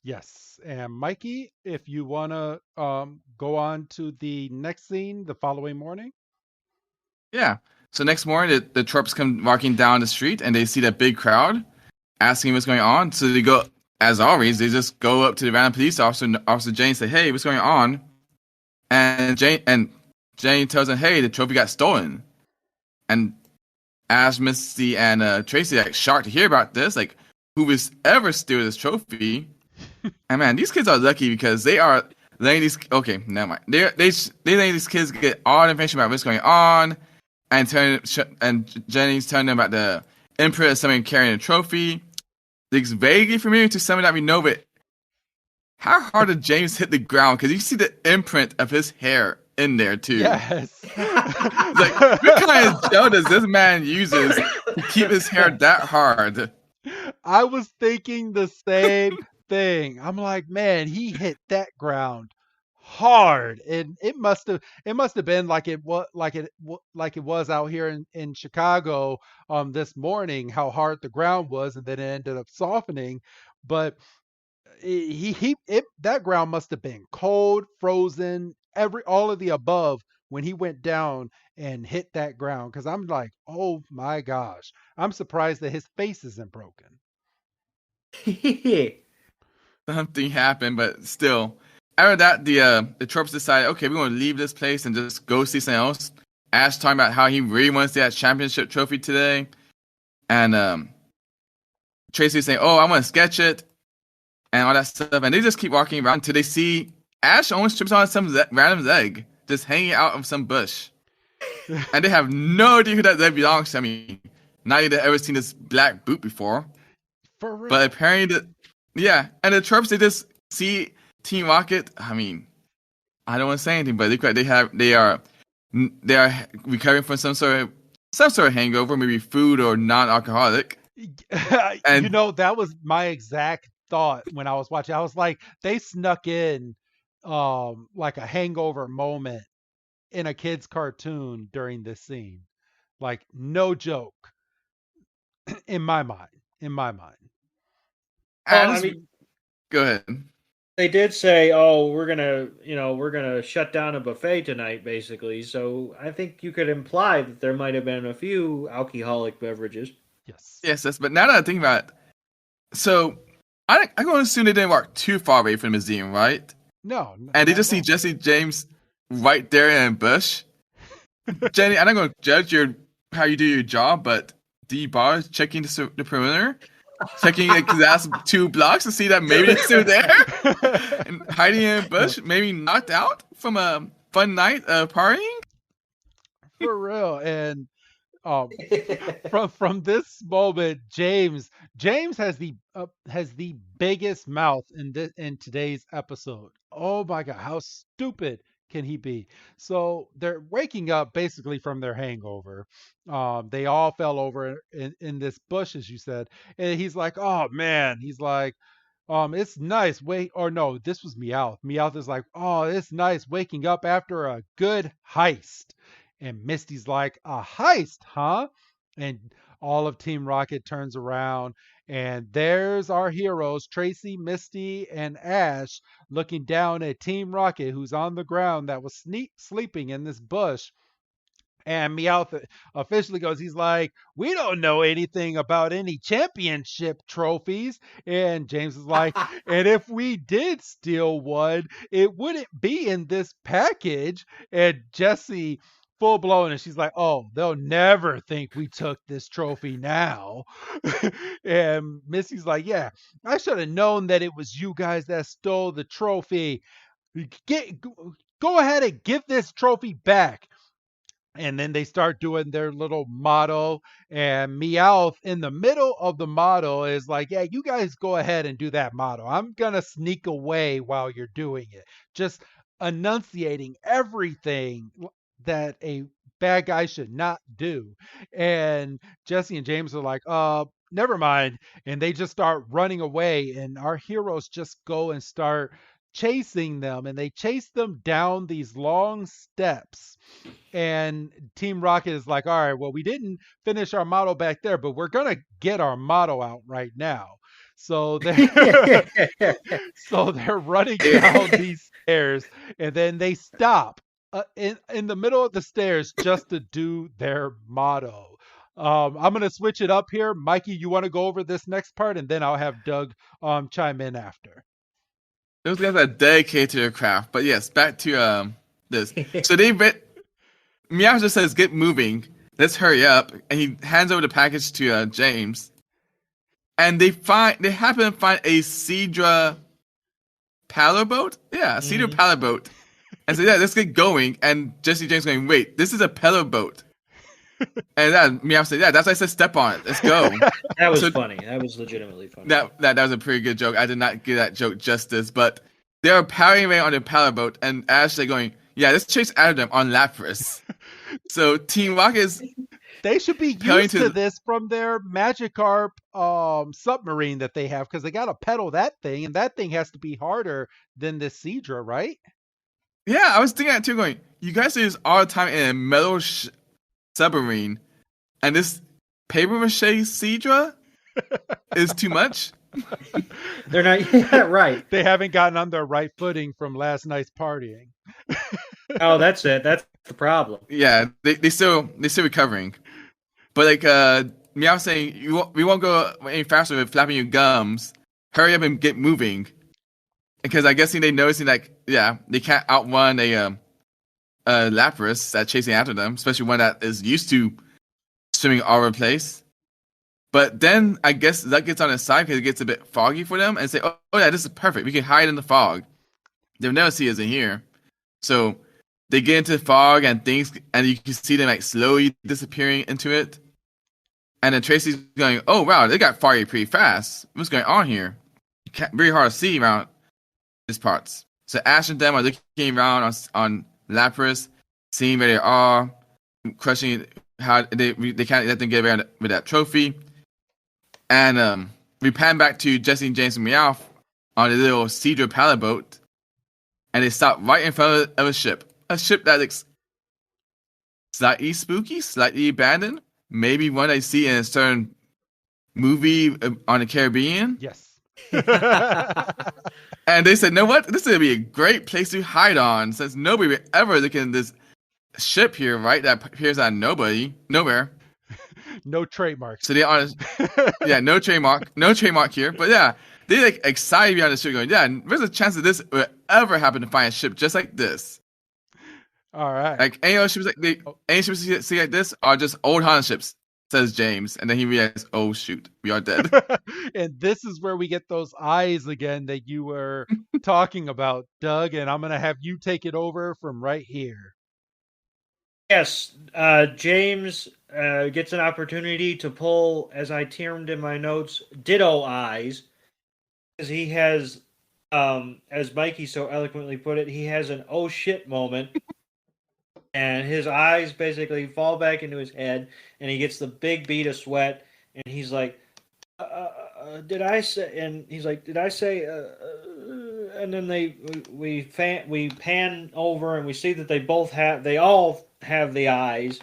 Speaker 3: Yes. And Mikey, if you want to go on to the next scene the following morning.
Speaker 5: Yeah. So next morning, the tropes come walking down the street, and they see that big crowd, asking what's going on. So they go, as always, they just go up to the random police officer, and Officer Jane, say, "Hey, what's going on?" And Jane tells them, "Hey, the trophy got stolen." And Ash, Misty, and Tracy are shocked to hear about this. Like, who was ever steal this trophy? And man, these kids are lucky because they are letting these. Okay, never mind. They letting these kids get all the information about what's going on, and Jenny's telling them about the Emperor of someone carrying a trophy. It's vaguely familiar to someone that we know, but how hard did James hit the ground? Because you see the imprint of his hair in there too.
Speaker 3: Yes.
Speaker 5: Like, what kind of gel does this man uses to keep his hair that hard?
Speaker 3: I was thinking the same thing. I'm like, man, he hit that ground hard, and it must have been like it was out here in Chicago this morning, how hard the ground was, and then it ended up softening. But that ground must have been cold, frozen, all of the above when he went down and hit that ground. Because I'm like, oh my gosh, I'm surprised that his face isn't broken.
Speaker 5: Something happened, but still. After that, the tropes decided, okay, we're going to leave this place and just go see something else. Ash talking about how he really wants that championship trophy today. And Tracy saying, oh, I want to sketch it. And all that stuff. And they just keep walking around until they see Ash almost trips on some random egg just hanging out of some bush. And they have no idea who that egg belongs to. I mean, not even ever seen this black boot before.
Speaker 3: For real.
Speaker 5: But apparently, and the tropes, they just see Team Rocket. I mean, I don't want to say anything, but they are recovering from some sort of hangover, maybe food or non-alcoholic.
Speaker 3: And that was my exact thought when I was watching. I was like, they snuck in like a hangover moment in a kid's cartoon during this scene. Like, no joke. in my mind.
Speaker 5: Go ahead.
Speaker 4: They did say, "Oh, we're gonna shut down a buffet tonight," basically. So I think you could imply that there might have been a few alcoholic beverages.
Speaker 3: Yes.
Speaker 5: But now that I think about it, so I'm going to assume they didn't walk too far away from the museum, right?
Speaker 3: No.
Speaker 5: And they just see Jesse James right there in a bush. Jenny, I'm not going to judge how you do your job, but do you bother checking the perimeter? Checking like the last 2 blocks to see that maybe it's still there? And hiding in a bush, maybe knocked out from a fun night of partying?
Speaker 3: For real. And from this moment, James has the biggest mouth in today's episode. Oh my God, how stupid can he be? So they're waking up basically from their hangover. They all fell over in this bush, as you said, and he's like, oh man, he's like, it's nice. Wait, or no, this was Meowth. Meowth is like, oh, it's nice waking up after a good heist. And Misty's like, a heist, huh? And all of Team Rocket turns around, and there's our heroes, Tracy, Misty, and Ash, looking down at Team Rocket, who's on the ground that was sleeping in this bush. And Meowth officially goes, he's like, we don't know anything about any championship trophies. And James is like, and if we did steal one, it wouldn't be in this package. And Jessie, full blown, and she's like, oh, they'll never think we took this trophy now. And Missy's like, yeah, I should have known that it was you guys that stole the trophy. Go ahead and give this trophy back. And then they start doing their little motto, and Meowth in the middle of the motto is like, yeah, you guys go ahead and do that motto. I'm gonna sneak away while you're doing it. Just enunciating everything that a bad guy should not do. And Jesse and James are like, never mind. And they just start running away, and our heroes just go and start chasing them, and they chase them down these long steps. And Team Rocket is like, all right, well, we didn't finish our motto back there, but we're gonna get our motto out right now. So they're so they're running down these stairs, and then they stop in the middle of the stairs just to do their motto. I'm gonna switch it up here, Mikey. You want to go over this next part, and then I'll have Doug chime in after.
Speaker 5: Those guys are dedicated to their craft. But yes, back to this. So Meow just says, "Get moving. Let's hurry up." And he hands over the package to James. And they happen to find a Cedra paddle boat. Yeah, a Cedra paddle boat. And so yeah, let's get going. And Jesse James going, wait, this is a paddle boat. And then Meow said, yeah, that's why I said step on it. Let's go.
Speaker 4: That was funny. That was legitimately funny.
Speaker 5: That was a pretty good joke. I did not give that joke justice, but they are powering away on their paddle boat, and Ash is going, yeah, let's chase after them on Lapras. So Team Rocket is...
Speaker 3: They should be used to this from their Magikarp submarine that they have, because they got to pedal that thing, and that thing has to be harder than this Cedra, right?
Speaker 5: Yeah, I was thinking that too, going, you guys do this all the time in a metal submarine, and this paper mache Cedra is too much.
Speaker 4: They're not right.
Speaker 3: They haven't gotten on their right footing from last night's partying.
Speaker 4: Oh, that's it. That's the problem.
Speaker 5: Yeah, they still recovering. But like Meow saying, we won't go any faster with flapping your gums. Hurry up and get moving. Because I guess they noticing like, yeah, they can't outrun a Lapras that's chasing after them, especially one that is used to swimming all over the place. But then I guess that gets on his side because it gets a bit foggy for them, and say, oh yeah, this is perfect. We can hide in the fog. They'll never see us in here. So they get into the fog and you can see them like slowly disappearing into it. And then Tracy's going, oh wow, they got foggy pretty fast. What's going on here? Very hard to see around these parts. So Ash and them are looking around on Lapras, seeing where they are, questioning how they can't let them get away with that trophy. And we pan back to Jesse and James and Meowth on a little Cedra paddle boat, and they stop right in front of a ship that looks slightly spooky, slightly abandoned, maybe one I see in a certain movie on the Caribbean.
Speaker 3: Yes.
Speaker 5: And they said, "Know what? This is gonna be a great place to hide on, since nobody would ever look in this ship here, right? That appears out of nowhere."
Speaker 3: No trademarks.
Speaker 5: So they honest, yeah, no trademark here. But yeah, they like excited to be on the ship, going, yeah, there's a chance that this would ever happen to find a ship just like this.
Speaker 3: All right.
Speaker 5: Like any other ships any ships you see like this are just old Honda ships, says James, and then he realizes, oh shoot, we are dead.
Speaker 3: And this is where we get those eyes again that you were talking about, Doug. And I'm gonna have you take it over from right here.
Speaker 4: Yes, James gets an opportunity to pull, as I termed in my notes, ditto eyes. Because he has, as Mikey so eloquently put it, he has an oh shit moment. And his eyes basically fall back into his head, and he gets the big bead of sweat, and he's like, did I say, and he's like, did I say, and then we pan over, and we see that they all have the eyes,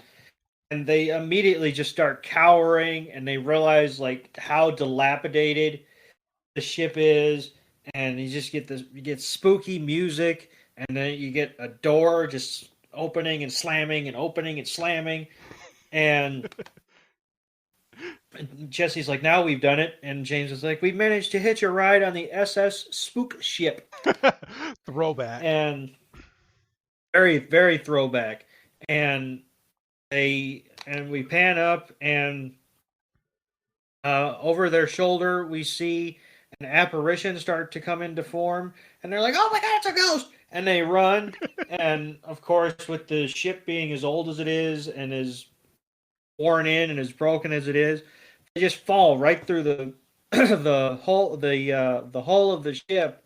Speaker 4: and they immediately just start cowering, and they realize like how dilapidated the ship is, and you get spooky music, and then you get a door just opening and slamming and opening and slamming, and Jesse's like, now we've done it, and James is like, we managed to hitch a ride on the SS Spook Ship.
Speaker 3: Throwback.
Speaker 4: And very, very throwback. And we pan up, and over their shoulder we see an apparition start to come into form, and they're like, oh my god, it's a ghost, and they run. And of course, with the ship being as old as it is and as worn in and as broken as it is, they just fall right through the the hull of the ship.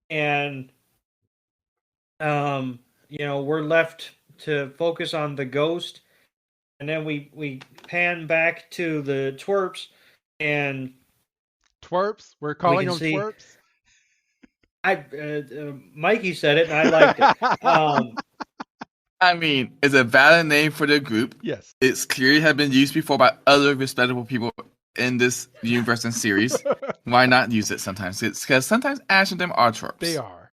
Speaker 4: And we're left to focus on the ghost, and then we pan back to the twerps, and
Speaker 3: Twerps? We're calling them
Speaker 4: see,
Speaker 3: twerps?
Speaker 4: Mikey said it, and I liked it.
Speaker 5: I mean, it's a valid name for the group.
Speaker 3: Yes.
Speaker 5: It's clearly have been used before by other respectable people in this universe and series. Why not use it sometimes? It's because sometimes Ash and them are twerps.
Speaker 3: They are.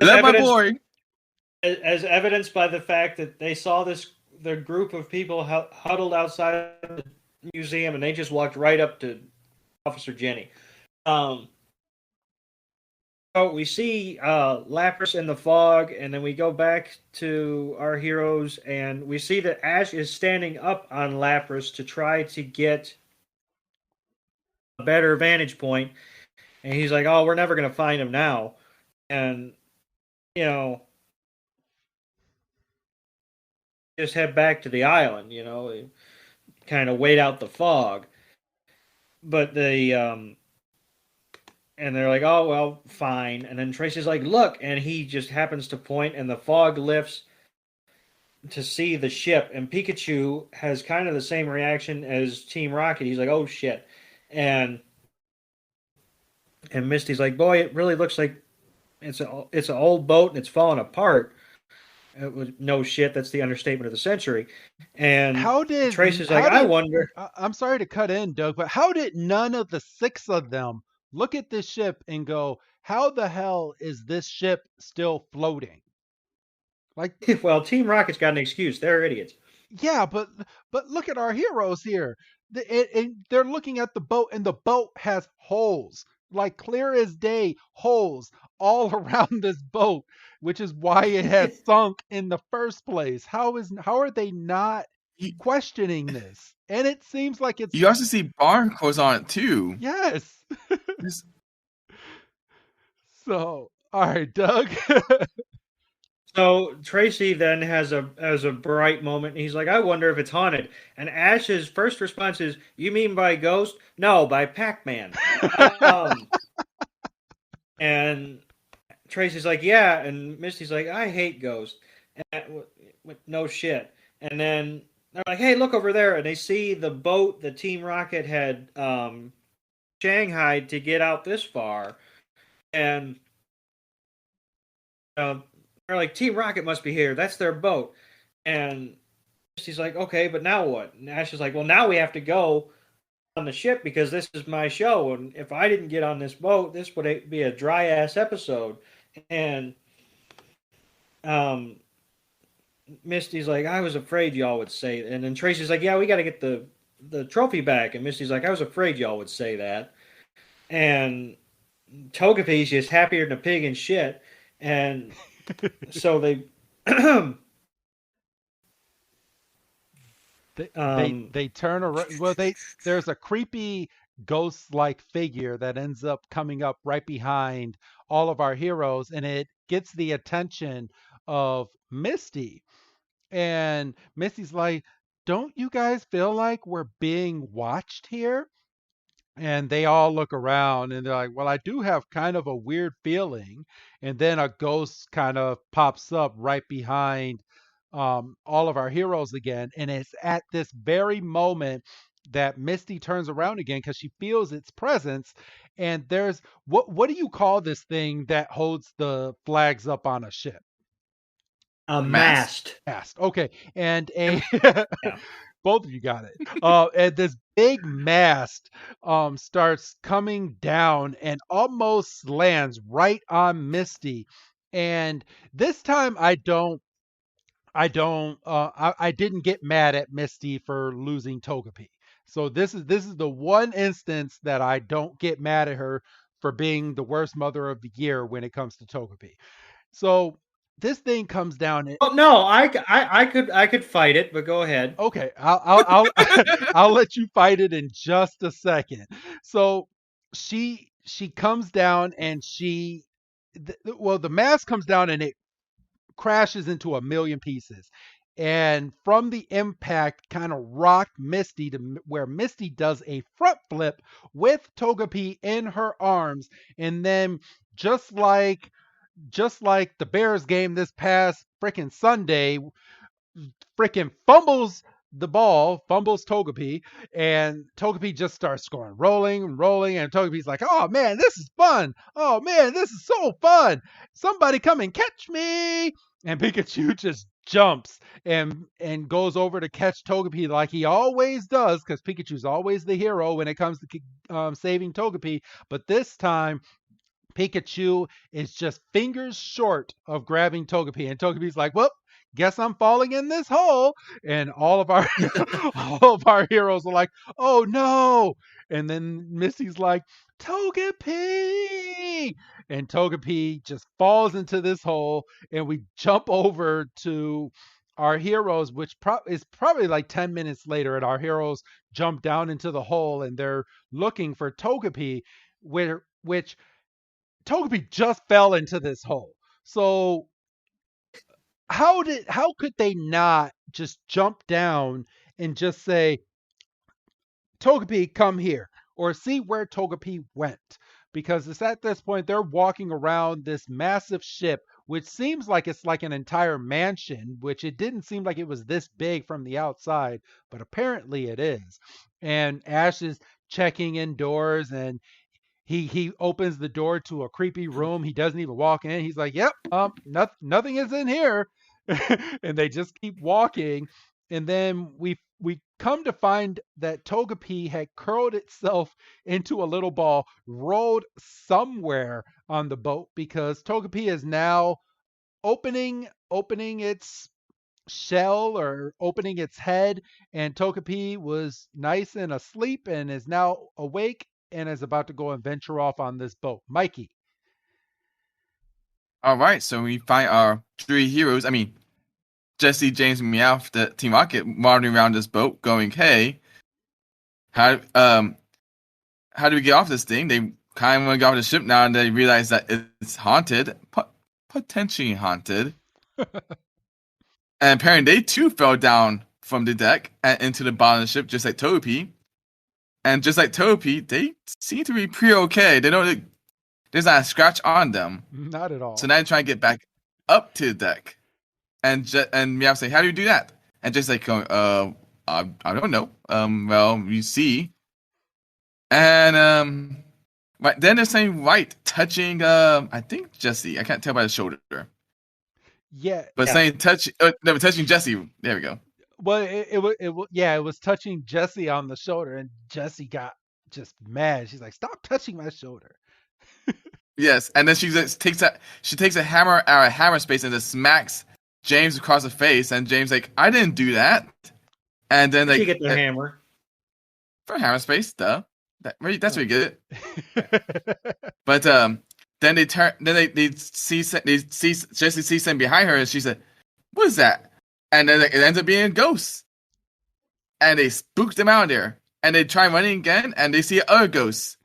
Speaker 5: Love my boy.
Speaker 4: As evidenced by the fact that they saw the group of people huddled outside the museum, and they just walked right up to Officer Jenny. So we see Lapras in the fog, and then we go back to our heroes, and we see that Ash is standing up on Lapras to try to get a better vantage point. And he's like, oh, we're never going to find him now. And, just head back to the island, kind of wait out the fog. But and they're like, oh, well, fine. And then Tracy's like, look, and he just happens to point, and the fog lifts to see the ship. And Pikachu has kind of the same reaction as Team Rocket. He's like, oh, shit. And Misty's like, boy, it really looks like it's an old boat, and it's falling apart. It was, no shit, that's the understatement of the century. And Tracy's like, I wonder.
Speaker 3: I'm sorry to cut in, Doug, but how did none of the 6 of them look at this ship and go, how the hell is this ship still floating? Like,
Speaker 4: well, Team Rocket's got an excuse. They're idiots.
Speaker 3: Yeah, but look at our heroes here. They're looking at the boat, and the boat has holes, like clear as day, holes all around this boat, which is why it has sunk in the first place. How are they not questioning this? And it seems like it's...
Speaker 5: You also see barcodes on it too.
Speaker 3: Yes. So, all right, Doug.
Speaker 4: So Tracy then has a bright moment, and he's like, I wonder if it's haunted. And Ash's first response is, you mean by ghost? No, by Pac-Man. And Tracy's like, yeah. And Misty's like, I hate ghosts. And, no shit. And then they're like, hey, look over there. And they see the boat that Team Rocket had shanghaied to get out this far. And they're like, Team Rocket must be here. That's their boat. And she's like, okay, but now what? And Ash is like, well, now we have to go on the ship because this is my show. And if I didn't get on this boat, this would be a dry-ass episode. And Misty's like, I was afraid y'all would say that. And then Tracy's like, yeah, we got to get the trophy back. And Misty's like, I was afraid y'all would say that. And Togepi's just happier than a pig in shit. And so they
Speaker 3: they turn around. Well, there's a creepy ghost-like figure that ends up coming up right behind all of our heroes, and it gets the attention of Misty. And Misty's like, don't you guys feel like we're being watched here? And they all look around, and they're like, well, I do have kind of a weird feeling. And then a ghost kind of pops up right behind all of our heroes again. And it's at this very moment that Misty turns around again because she feels its presence. And there's, what do you call this thing that holds the flags up on a ship?
Speaker 4: A mast.
Speaker 3: Mast. Okay, and a
Speaker 4: Yeah.
Speaker 3: both of you got it. And this big mast starts coming down and almost lands right on Misty. And this time I didn't get mad at Misty for losing Togepi. So this is the one instance that I don't get mad at her for being the worst mother of the year when it comes to Togepi. So this thing comes down and
Speaker 4: Oh no, I could fight it, but go ahead.
Speaker 3: okay, I'll I'll let you fight it in just a second. So she comes down and the mask comes down and it crashes into a million pieces. And from the impact, kind of rocked Misty to where Misty does a front flip with Togepi in her arms, and then just like just like the Bears game this past freaking Sunday, freaking fumbles the ball, fumbles Togepi, and Togepi just starts going rolling, and Togepi's like, "Oh man, this is fun! Oh man, this is so fun! Somebody come and catch me!" And Pikachu just jumps and goes over to catch Togepi like he always does, because Pikachu's always the hero when it comes to saving Togepi. But this time Pikachu is just fingers short of grabbing Togepi, and Togepi's like, "Well, guess I'm falling in this hole." And all of our all of our heroes are like, "Oh no!" And then Misty's like, "Togepi!" And Togepi just falls into this hole, and we jump over to our heroes, which is probably like 10 minutes later, and our heroes jump down into the hole and they're looking for Togepi, which Togepi just fell into this hole. So how could they not just jump down and just say, Togepi, come here, or see where Togepi went? Because it's at this point they're walking around this massive ship, which seems like it's like an entire mansion, which it didn't seem like it was this big from the outside, but apparently it is. And Ash is checking indoors, and he opens the door to a creepy room. He doesn't even walk in. He's like, "Yep, nothing is in here." And they just keep walking, and then we come to find that Togepi had curled itself into a little ball, rolled somewhere on the boat, because Togepi is now opening its shell, or opening its head, and Togepi was nice and asleep and is now awake and is about to go and venture off on this boat. Mikey.
Speaker 5: All right, so we find our three heroes. I mean, Jesse, James, and Meowth, the Team Rocket, wandering around this boat, going, "Hey, how do we get off this thing?" They kind of want to get off the ship now, and they realize that it's haunted, potentially haunted. And apparently, they too fell down from the deck and into the bottom of the ship, just like Togepi. And just like Togepi, they seem to be pretty okay. They don't. There's not a scratch on them.
Speaker 3: Not at all.
Speaker 5: So now they try to get back up to the deck. And Meowth say, "How do you do that?" And just like going, I don't know. Well, you see." And right then they're saying touching I think Jesse. I can't tell by the shoulder.
Speaker 3: Yeah.
Speaker 5: But saying touching Jesse. There we go.
Speaker 3: Well, it was touching Jesse on the shoulder, and Jesse got just mad. She's like, "Stop touching my shoulder."
Speaker 5: Yes, and then she takes a hammer out of hammer space and just smacks James across the face, and James like, "I didn't do that." And then
Speaker 4: You get the hammer
Speaker 5: for hammer space, duh. That's where you get it. But then they turn. Then they see Jesse sees something behind her, and she said, "What is that?" And then it ends up being ghosts, and they spooked them out there. And they try running again, and they see other ghosts,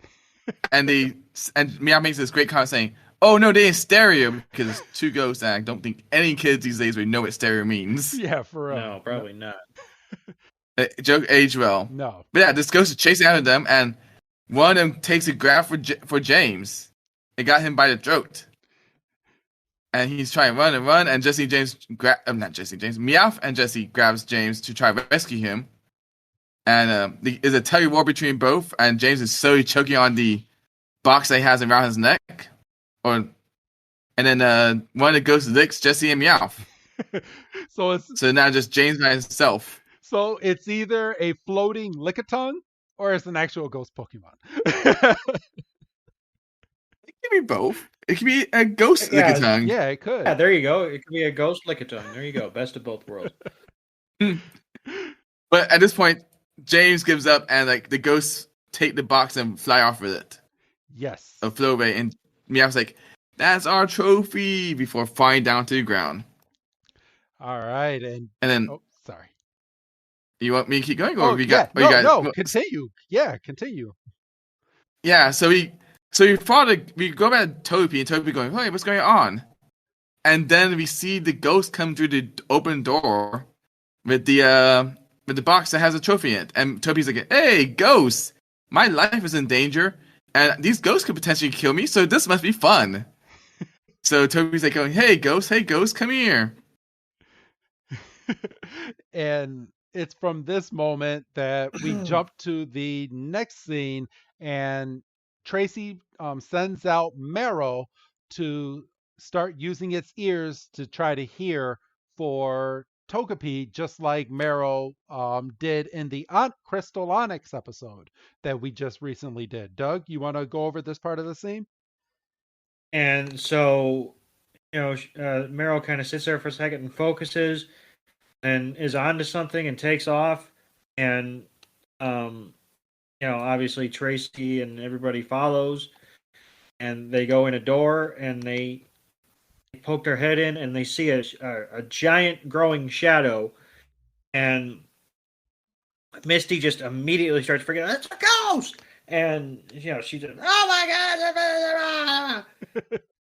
Speaker 5: and Meow makes this great comment saying, "Oh no, they ain't stereo," because it's two ghosts, and I don't think any kids these days would know what stereo means.
Speaker 3: Yeah, for real.
Speaker 4: No, probably not.
Speaker 5: Joke aged well.
Speaker 3: No.
Speaker 5: But yeah, this ghost is chasing after them, and one of them takes a grab for James. It got him by the throat. And he's trying to run, and Meowth and Jesse grabs James to try to rescue him. And there's a tug of war between both, and James is slowly choking on the box that he has around his neck. And then one of the ghosts licks Jesse and Meowth.
Speaker 3: So
Speaker 5: So now just James by himself.
Speaker 3: it's either a floating Lickitung or it's an actual ghost Pokemon.
Speaker 5: It could be both. It could be a ghost Lickitung.
Speaker 3: Yeah, it could.
Speaker 4: Yeah, there you go. It could be a ghost Lickitung. There you go. Best of both worlds.
Speaker 5: But at this point, James gives up, and like the ghosts take the box and fly off with it.
Speaker 3: Yes.
Speaker 5: Of flow away, and Meow's like, "That's our trophy!" before falling down to the ground.
Speaker 3: All right, and
Speaker 5: then
Speaker 3: sorry.
Speaker 5: You want me to keep going, or
Speaker 3: Oh,
Speaker 5: we
Speaker 3: yeah.
Speaker 5: got? Oh, you got,
Speaker 3: no, continue. Yeah, continue.
Speaker 5: Yeah, so we go back to Togepi, and Togepi going, "Hey, what's going on?" And then we see the ghost come through the open door with the box that has a trophy in it, and Togepi's like, "Hey, ghost, my life is in danger, and these ghosts could potentially kill me, so this must be fun." So Togepi's like going, hey ghost, come here."
Speaker 3: And it's from this moment that we jump to the next scene, and Tracy sends out Mero to start using its ears to try to hear for Togepi, just like Mero did in the Crystal Onyx episode that we just recently did. Doug, you want to go over this part of the scene?
Speaker 4: And so, Mero kind of sits there for a second and focuses and is onto something and takes off. And, obviously Tracy and everybody follows. And they go in a door and they poke their head in and they see a giant growing shadow. And Misty just immediately starts freaking out, "It's a ghost!" And, she just, "Oh my God!"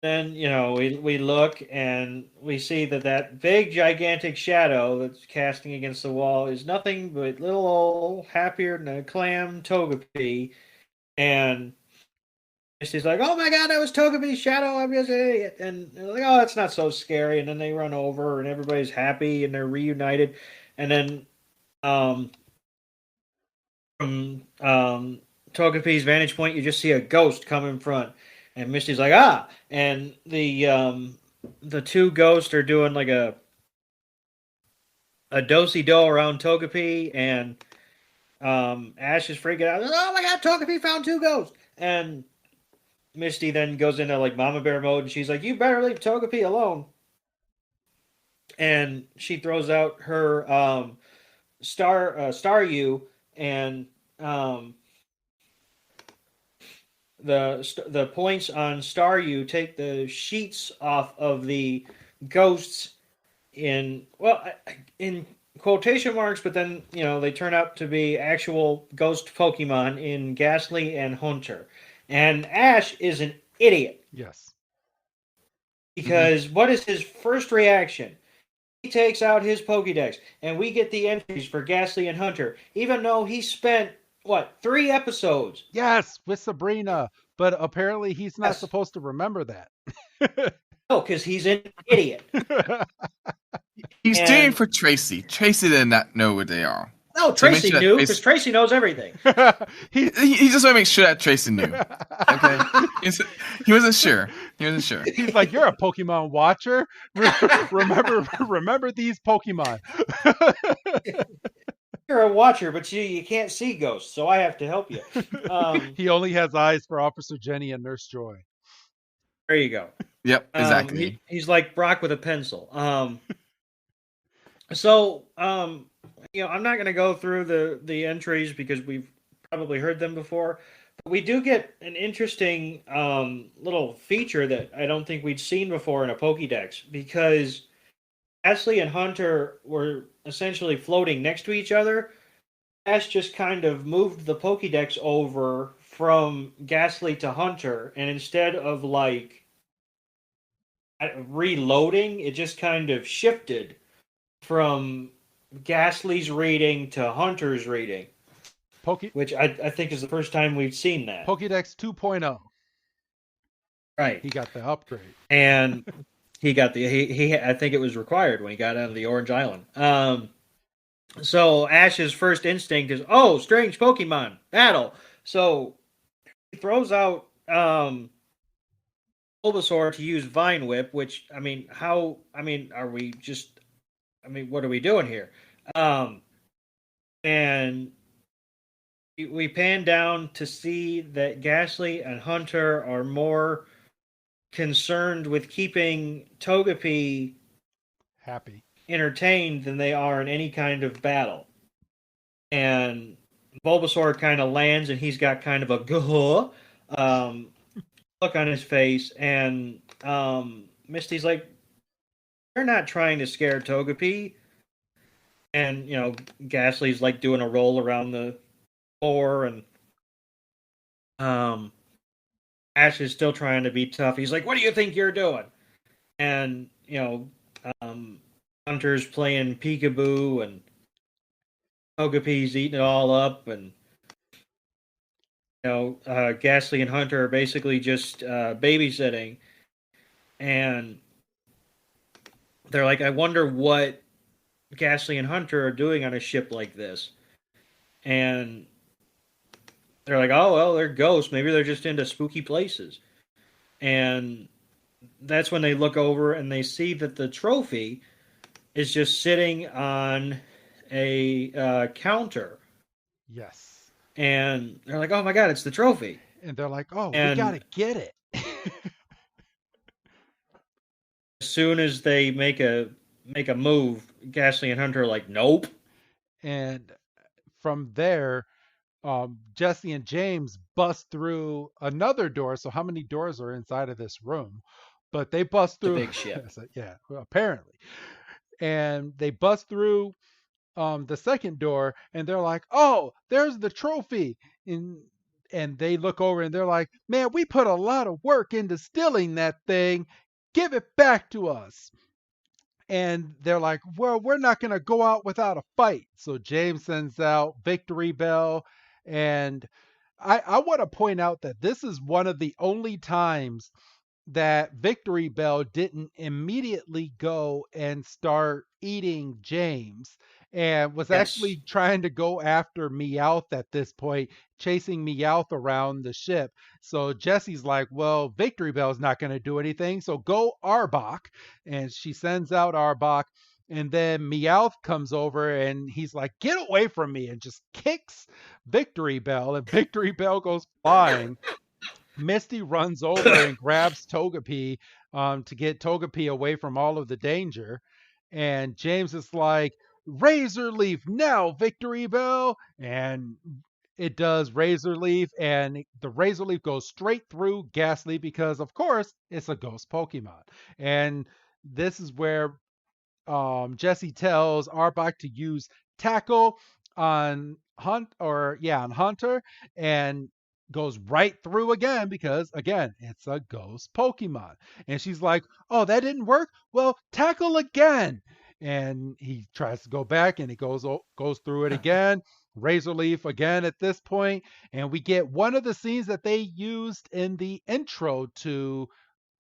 Speaker 4: Then, we look and we see that big, gigantic shadow that's casting against the wall is nothing but little old happier than a clam Togepi. And Misty's like, "Oh my God, that was Togepi's shadow. I'm just an idiot." And they're like, "Oh, that's not so scary." And then they run over and everybody's happy and they're reunited. And then, from Togepi's vantage point, you just see a ghost come in front. And Misty's like, "Ah!" And the two ghosts are doing like a do-si-do around Togepi, and Ash is freaking out. "Oh my God, Togepi found two ghosts!" And Misty then goes into like Mama Bear mode, and she's like, "You better leave Togepi alone." And she throws out her Staryu, and the points on Staryu take the sheets off of the ghosts in quotation marks, but then they turn out to be actual ghost Pokemon in Ghastly and Hunter. And Ash is an idiot.
Speaker 3: Yes.
Speaker 4: Because what is his first reaction? He takes out his Pokédex, and we get the entries for Ghastly and Hunter, even though he spent 3 episodes?
Speaker 3: Yes, with Sabrina, but apparently he's not supposed to remember that.
Speaker 4: No, because he's an idiot.
Speaker 5: He's doing it for Tracy. Tracy did not know what they are.
Speaker 4: No, Tracy knew, because Tracy knows everything.
Speaker 5: he just want to make sure that Tracy knew. Okay, he wasn't sure.
Speaker 3: He's like, "You're a Pokemon watcher. Remember these Pokemon."
Speaker 4: You're a watcher, but you can't see ghosts, so I have to help you.
Speaker 3: He only has eyes for Officer Jenny and Nurse Joy.
Speaker 4: There you go.
Speaker 5: Yep, exactly.
Speaker 4: He's like Brock with a pencil. I'm not going to go through the entries because we've probably heard them before. But we do get an interesting little feature that I don't think we'd seen before in a Pokédex, because Ashley and Hunter were essentially floating next to each other. Ash just kind of moved the Pokédex over from Ghastly to Hunter, and instead of reloading, it just kind of shifted from Ghastly's reading to Hunter's reading, which I think is the first time we've seen that.
Speaker 3: Pokédex 2.0.
Speaker 4: Right.
Speaker 3: He got the upgrade.
Speaker 4: And he got he I think it was required when he got out of the Orange Island. So Ash's first instinct is, "Oh, strange Pokemon, battle." So he throws out Bulbasaur to use Vine Whip, which, are we just I mean, what are we doing here? And we pan down to see that Ghastly and Hunter are more concerned with keeping Togepi
Speaker 3: Happy.
Speaker 4: entertained than they are in any kind of battle. And Bulbasaur kind of lands, and he's got kind of a guh look on his face. And Misty's like, "They're not trying to scare Togepi." And Ghastly's like doing a roll around the floor, and Ash is still trying to be tough. He's like, "What do you think you're doing?" And Hunter's playing peekaboo, and Togepi's eating it all up, and Ghastly and Hunter are basically just babysitting, and they're like, "I wonder what Ghastly and Hunter are doing on a ship like this," and they're like, "Oh well, they're ghosts. Maybe they're just into spooky places," and that's when they look over and they see that the trophy is just sitting on a counter.
Speaker 3: Yes.
Speaker 4: And they're like, "Oh my god, it's the trophy!"
Speaker 3: And they're like, "Oh, we
Speaker 4: And
Speaker 3: gotta get it."
Speaker 4: as soon as they make a move, Ghastly and Hunter are like, "Nope."
Speaker 3: And from there, Jesse and James bust through another door. So how many doors are inside of this room? But they bust
Speaker 4: The
Speaker 3: through.
Speaker 4: big ship.
Speaker 3: Yeah, well, apparently. And they bust through the second door, and they're like, "Oh, there's the trophy." And they look over and they're like, "Man, we put a lot of work into stealing that thing. Give it back to us." And they're like, "Well, we're not going to go out without a fight." So James sends out Victory Bell. And I want to point out that this is one of the only times that Victory Bell didn't immediately go and start eating James, and was actually trying to go after Meowth at this point, chasing Meowth around the ship. So Jesse's like, "Well, Victory Bell's not going to do anything, so go Arbok." And she sends out Arbok, and then Meowth comes over and he's like, "Get away from me," and just kicks Victory Bell, and Victory Bell goes flying. Misty runs over and grabs Togepi to get Togepi away from all of the danger. And James is like, "Razor Leaf now, Victory Bell." And it does Razor Leaf, and the Razor Leaf goes straight through Ghastly because, of course, it's a ghost Pokemon. And this is where Jesse tells Arbok to use Tackle on on Hunter, and goes right through again because, again, it's a ghost Pokemon. And she's like, "Oh, that didn't work. Well, Tackle again." And he tries to go back, and he goes through it again. Razor Leaf again at this point, and we get one of the scenes that they used in the intro to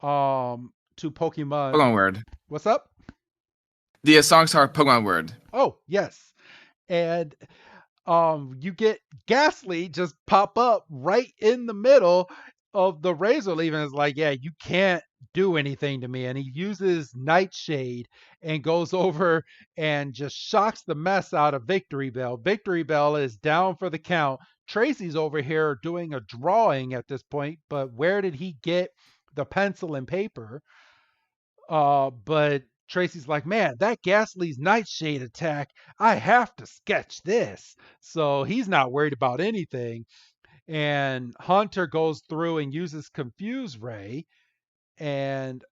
Speaker 3: Pokemon.
Speaker 5: Pokemon Word.
Speaker 3: What's up?
Speaker 5: The songs are Pokemon Word.
Speaker 3: Oh, yes. And you get Ghastly just pop up right in the middle of the Razor Leaf, and it's like, "Yeah, you can't do anything to me." And he uses Nightshade and goes over and just shocks the mess out of Victory Bell. Victory Bell is down for the count. Tracy's over here doing a drawing at this point, but where did he get the pencil and paper? But Tracy's like, "Man, that Ghastly's Nightshade attack, I have to sketch this." So he's not worried about anything. And Hunter goes through and uses Confuse Ray. And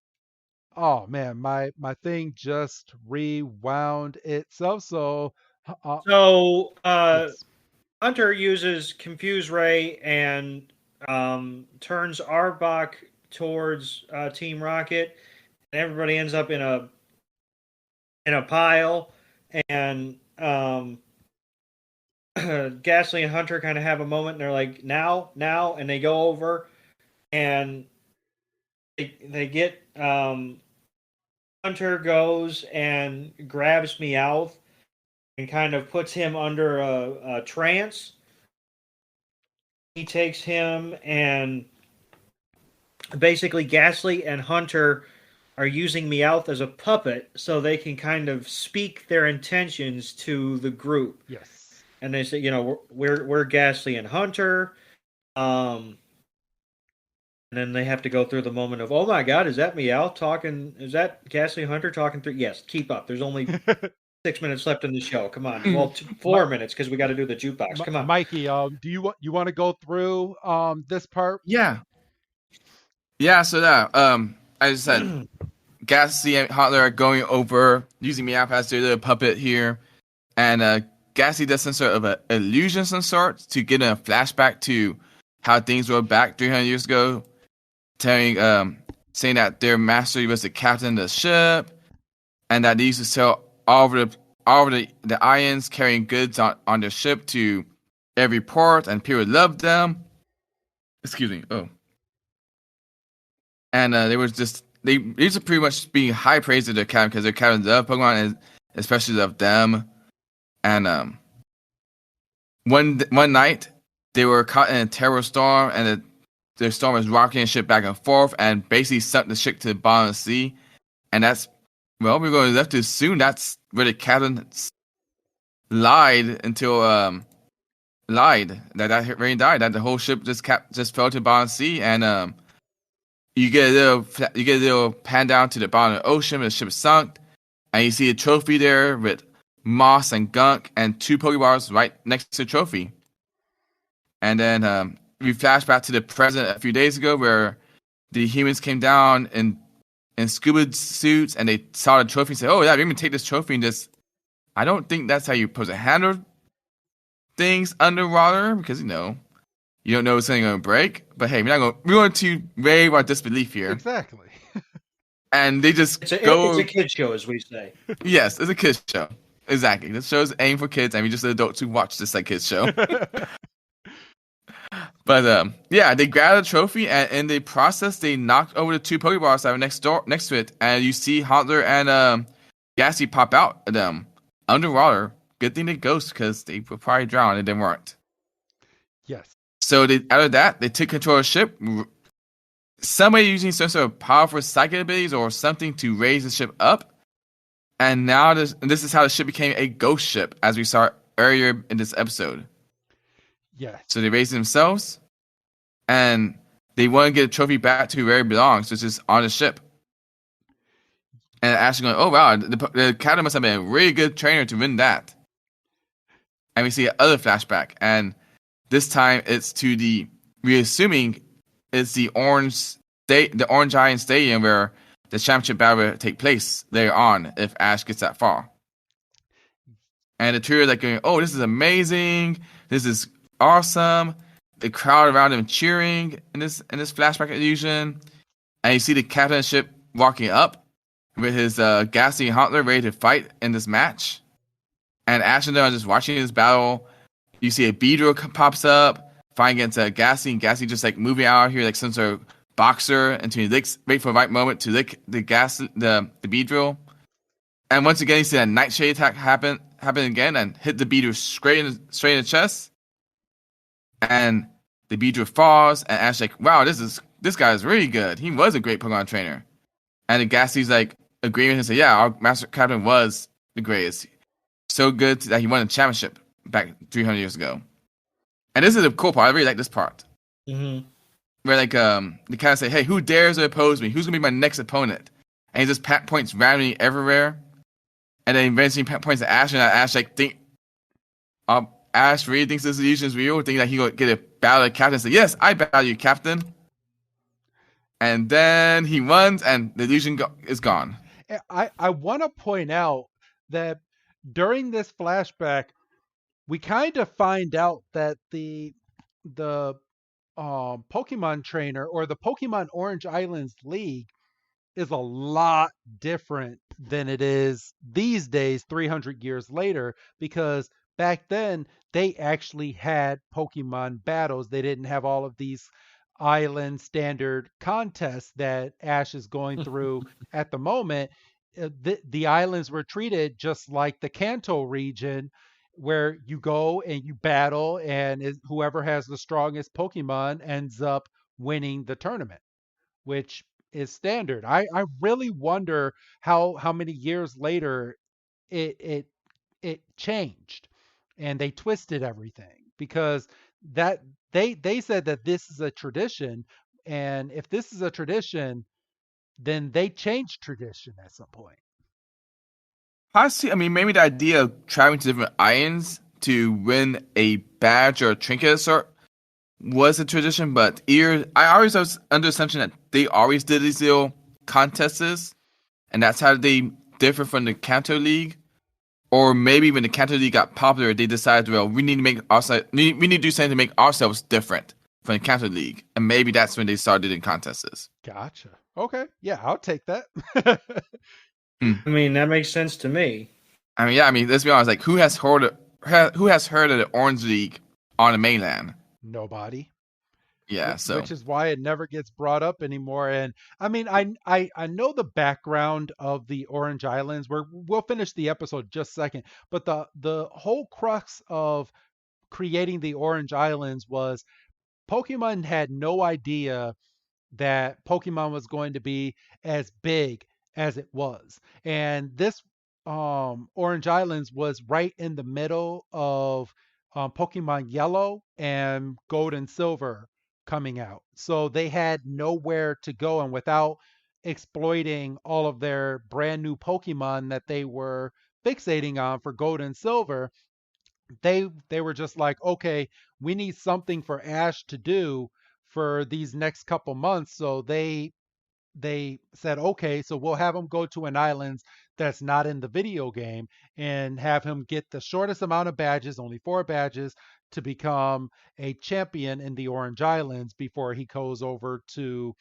Speaker 3: oh man, my thing just rewound itself. So yes.
Speaker 4: Hunter uses Confuse Ray and turns Arbok towards Team Rocket, and everybody ends up in a pile, and Ghastly and Hunter kind of have a moment, and they're like, now, and they go over, and they get Hunter goes and grabs Meowth and kind of puts him under a trance. He takes him, and basically Ghastly and Hunter are using Meowth as a puppet so they can kind of speak their intentions to the group.
Speaker 3: Yes.
Speaker 4: And they say, we're Ghastly and Hunter. And then they have to go through the moment of, oh my God, is that Meowth talking? Is that Ghastly Hunter talking through? Yes, keep up. There's only 6 minutes left in the show. Come on. Well, 4 minutes because we got to do the jukebox. Come on.
Speaker 3: Mikey, do you want to go through this part?
Speaker 5: Yeah. So that as I said, Ghastly and Hotler are going over using Meowth as their puppet here, and Ghastly does some sort of an illusion of some sort to get a flashback to how things were back 300 years ago, saying that their master was the captain of the ship, and that they used to sell all of the islands carrying goods on their ship to every port, and people loved them. Excuse me. Oh. And they used to pretty much be high praise of their captain because their captain loved Pokemon and especially loved them. And one night they were caught in a terrible storm, and the storm was rocking the ship back and forth and basically sunk the ship to the bottom of the sea. And that's, well, we're going to left to assume that's where the captain lied that rain died, that the whole ship just fell to the bottom of the sea. And you get a little pan down to the bottom of the ocean where the ship sunk, and you see a trophy there with moss and gunk and 2 Pokeballs right next to the trophy. And then we flash back to the present a few days ago where the humans came down in scuba suits and they saw the trophy and said, oh yeah, we're going to take this trophy and just... I don't think that's how you're supposed to handle things underwater because, you don't know if something's going to break. But hey, we're going to waive our disbelief here.
Speaker 3: Exactly.
Speaker 5: And they just
Speaker 4: It's a kid's show, as we say.
Speaker 5: Yes, it's a kid's show. Exactly. This show's aimed for kids, and we just adults who watch this like kids show. But yeah, they grabbed a trophy, and in the process, they knocked over the 2 Pokeballs that were next to it, and you see Hotler and Ghastly pop out of them underwater. Good thing they ghost because they would probably drown and they weren't.
Speaker 3: Yes.
Speaker 5: So out of that, they took control of the ship. Somebody using some sort of powerful psychic abilities or something to raise the ship up. And now this is how the ship became a ghost ship, as we saw earlier in this episode.
Speaker 3: Yes.
Speaker 5: So they raised themselves, and they want to get a trophy back to where it belongs, which is on the ship. And Ash is going, oh wow, the captain must have been a really good trainer to win that. And we see another flashback, and this time it's to we're assuming it's the Orange Island Stadium where the championship battle will take place later on if Ash gets that far. And the trio are like going, oh, this is amazing, this is awesome. The crowd around him cheering in this flashback illusion, and you see the captain of the ship walking up with his Ghastly and Hotler ready to fight in this match. And Ash and them are just watching this battle. You see a Beedrill pops up, fighting against Ghastly, and Ghastly just like moving out here like some sort of boxer until he wait for the right moment to lick the Beedrill. And once again, you see that Nightshade attack happen again and hit the Beedrill straight in the chest. And the Beedrill falls, and Ash like, wow, this guy is really good. He was a great Pokemon trainer. And the Ghastly's like agreeing and say, yeah, our Master Captain was the greatest. So good that he won a championship back 300 years ago. And this is the cool part. I really like this part.
Speaker 4: Mm-hmm.
Speaker 5: Where like they kind of say, hey, who dares to oppose me? Who's gonna be my next opponent? And he just points randomly everywhere. And then eventually points at Ash, and Ash like Ash really thinks this illusion is real, thinking that he gonna get a battle of the captain and say, yes, I battle you, Captain. And then he runs, and the illusion is gone.
Speaker 3: I want to point out that during this flashback, we kind of find out that the Pokemon trainer or the Pokemon Orange Islands League is a lot different than it is these days, 300 years later, because back then they actually had Pokemon battles. They didn't have all of these island standard contests that Ash is going through at the moment. The islands were treated just like the Kanto region, where you go and you battle, and whoever has the strongest Pokemon ends up winning the tournament, which is standard. I really wonder how many years later it it it changed and they twisted everything because that they said that this is a tradition, and if this is a tradition, then they changed tradition at some point.
Speaker 5: Honestly, I mean, maybe the idea of traveling to different islands to win a badge or a trinket of sort was a tradition, but I always was under the assumption that they always did these little contests, and that's how they differ from the Kanto League. Or maybe when the Kanto League got popular, they decided, well, we need to make ourselves, we need to do something to make ourselves different from the Kanto League, and maybe that's when they started doing contests.
Speaker 3: Gotcha. Okay. Yeah, I'll take that.
Speaker 5: Hmm.
Speaker 4: I mean, that makes sense to me.
Speaker 5: I mean, yeah, I mean, let's be honest. Like, who has heard of the Orange League on the mainland?
Speaker 3: Nobody.
Speaker 5: Yeah, so
Speaker 3: Which is why it never gets brought up anymore. And I mean, I know the background of the Orange Islands. We'll finish the episode just a second, but the whole crux of creating the Orange Islands was Pokemon had no idea that Pokemon was going to be as big as it was. And this Orange Islands was right in the middle of Pokemon Yellow and Gold and Silver coming out. So they had nowhere to go, and without exploiting all of their brand new Pokemon that they were fixating on for Gold and Silver, they were just like, okay, we need something for Ash to do for these next couple months. So they said, okay, so we'll have him go to an island that's not in the video game and have him get the shortest amount of badges, only 4 badges, to become a champion in the Orange Islands before he goes over to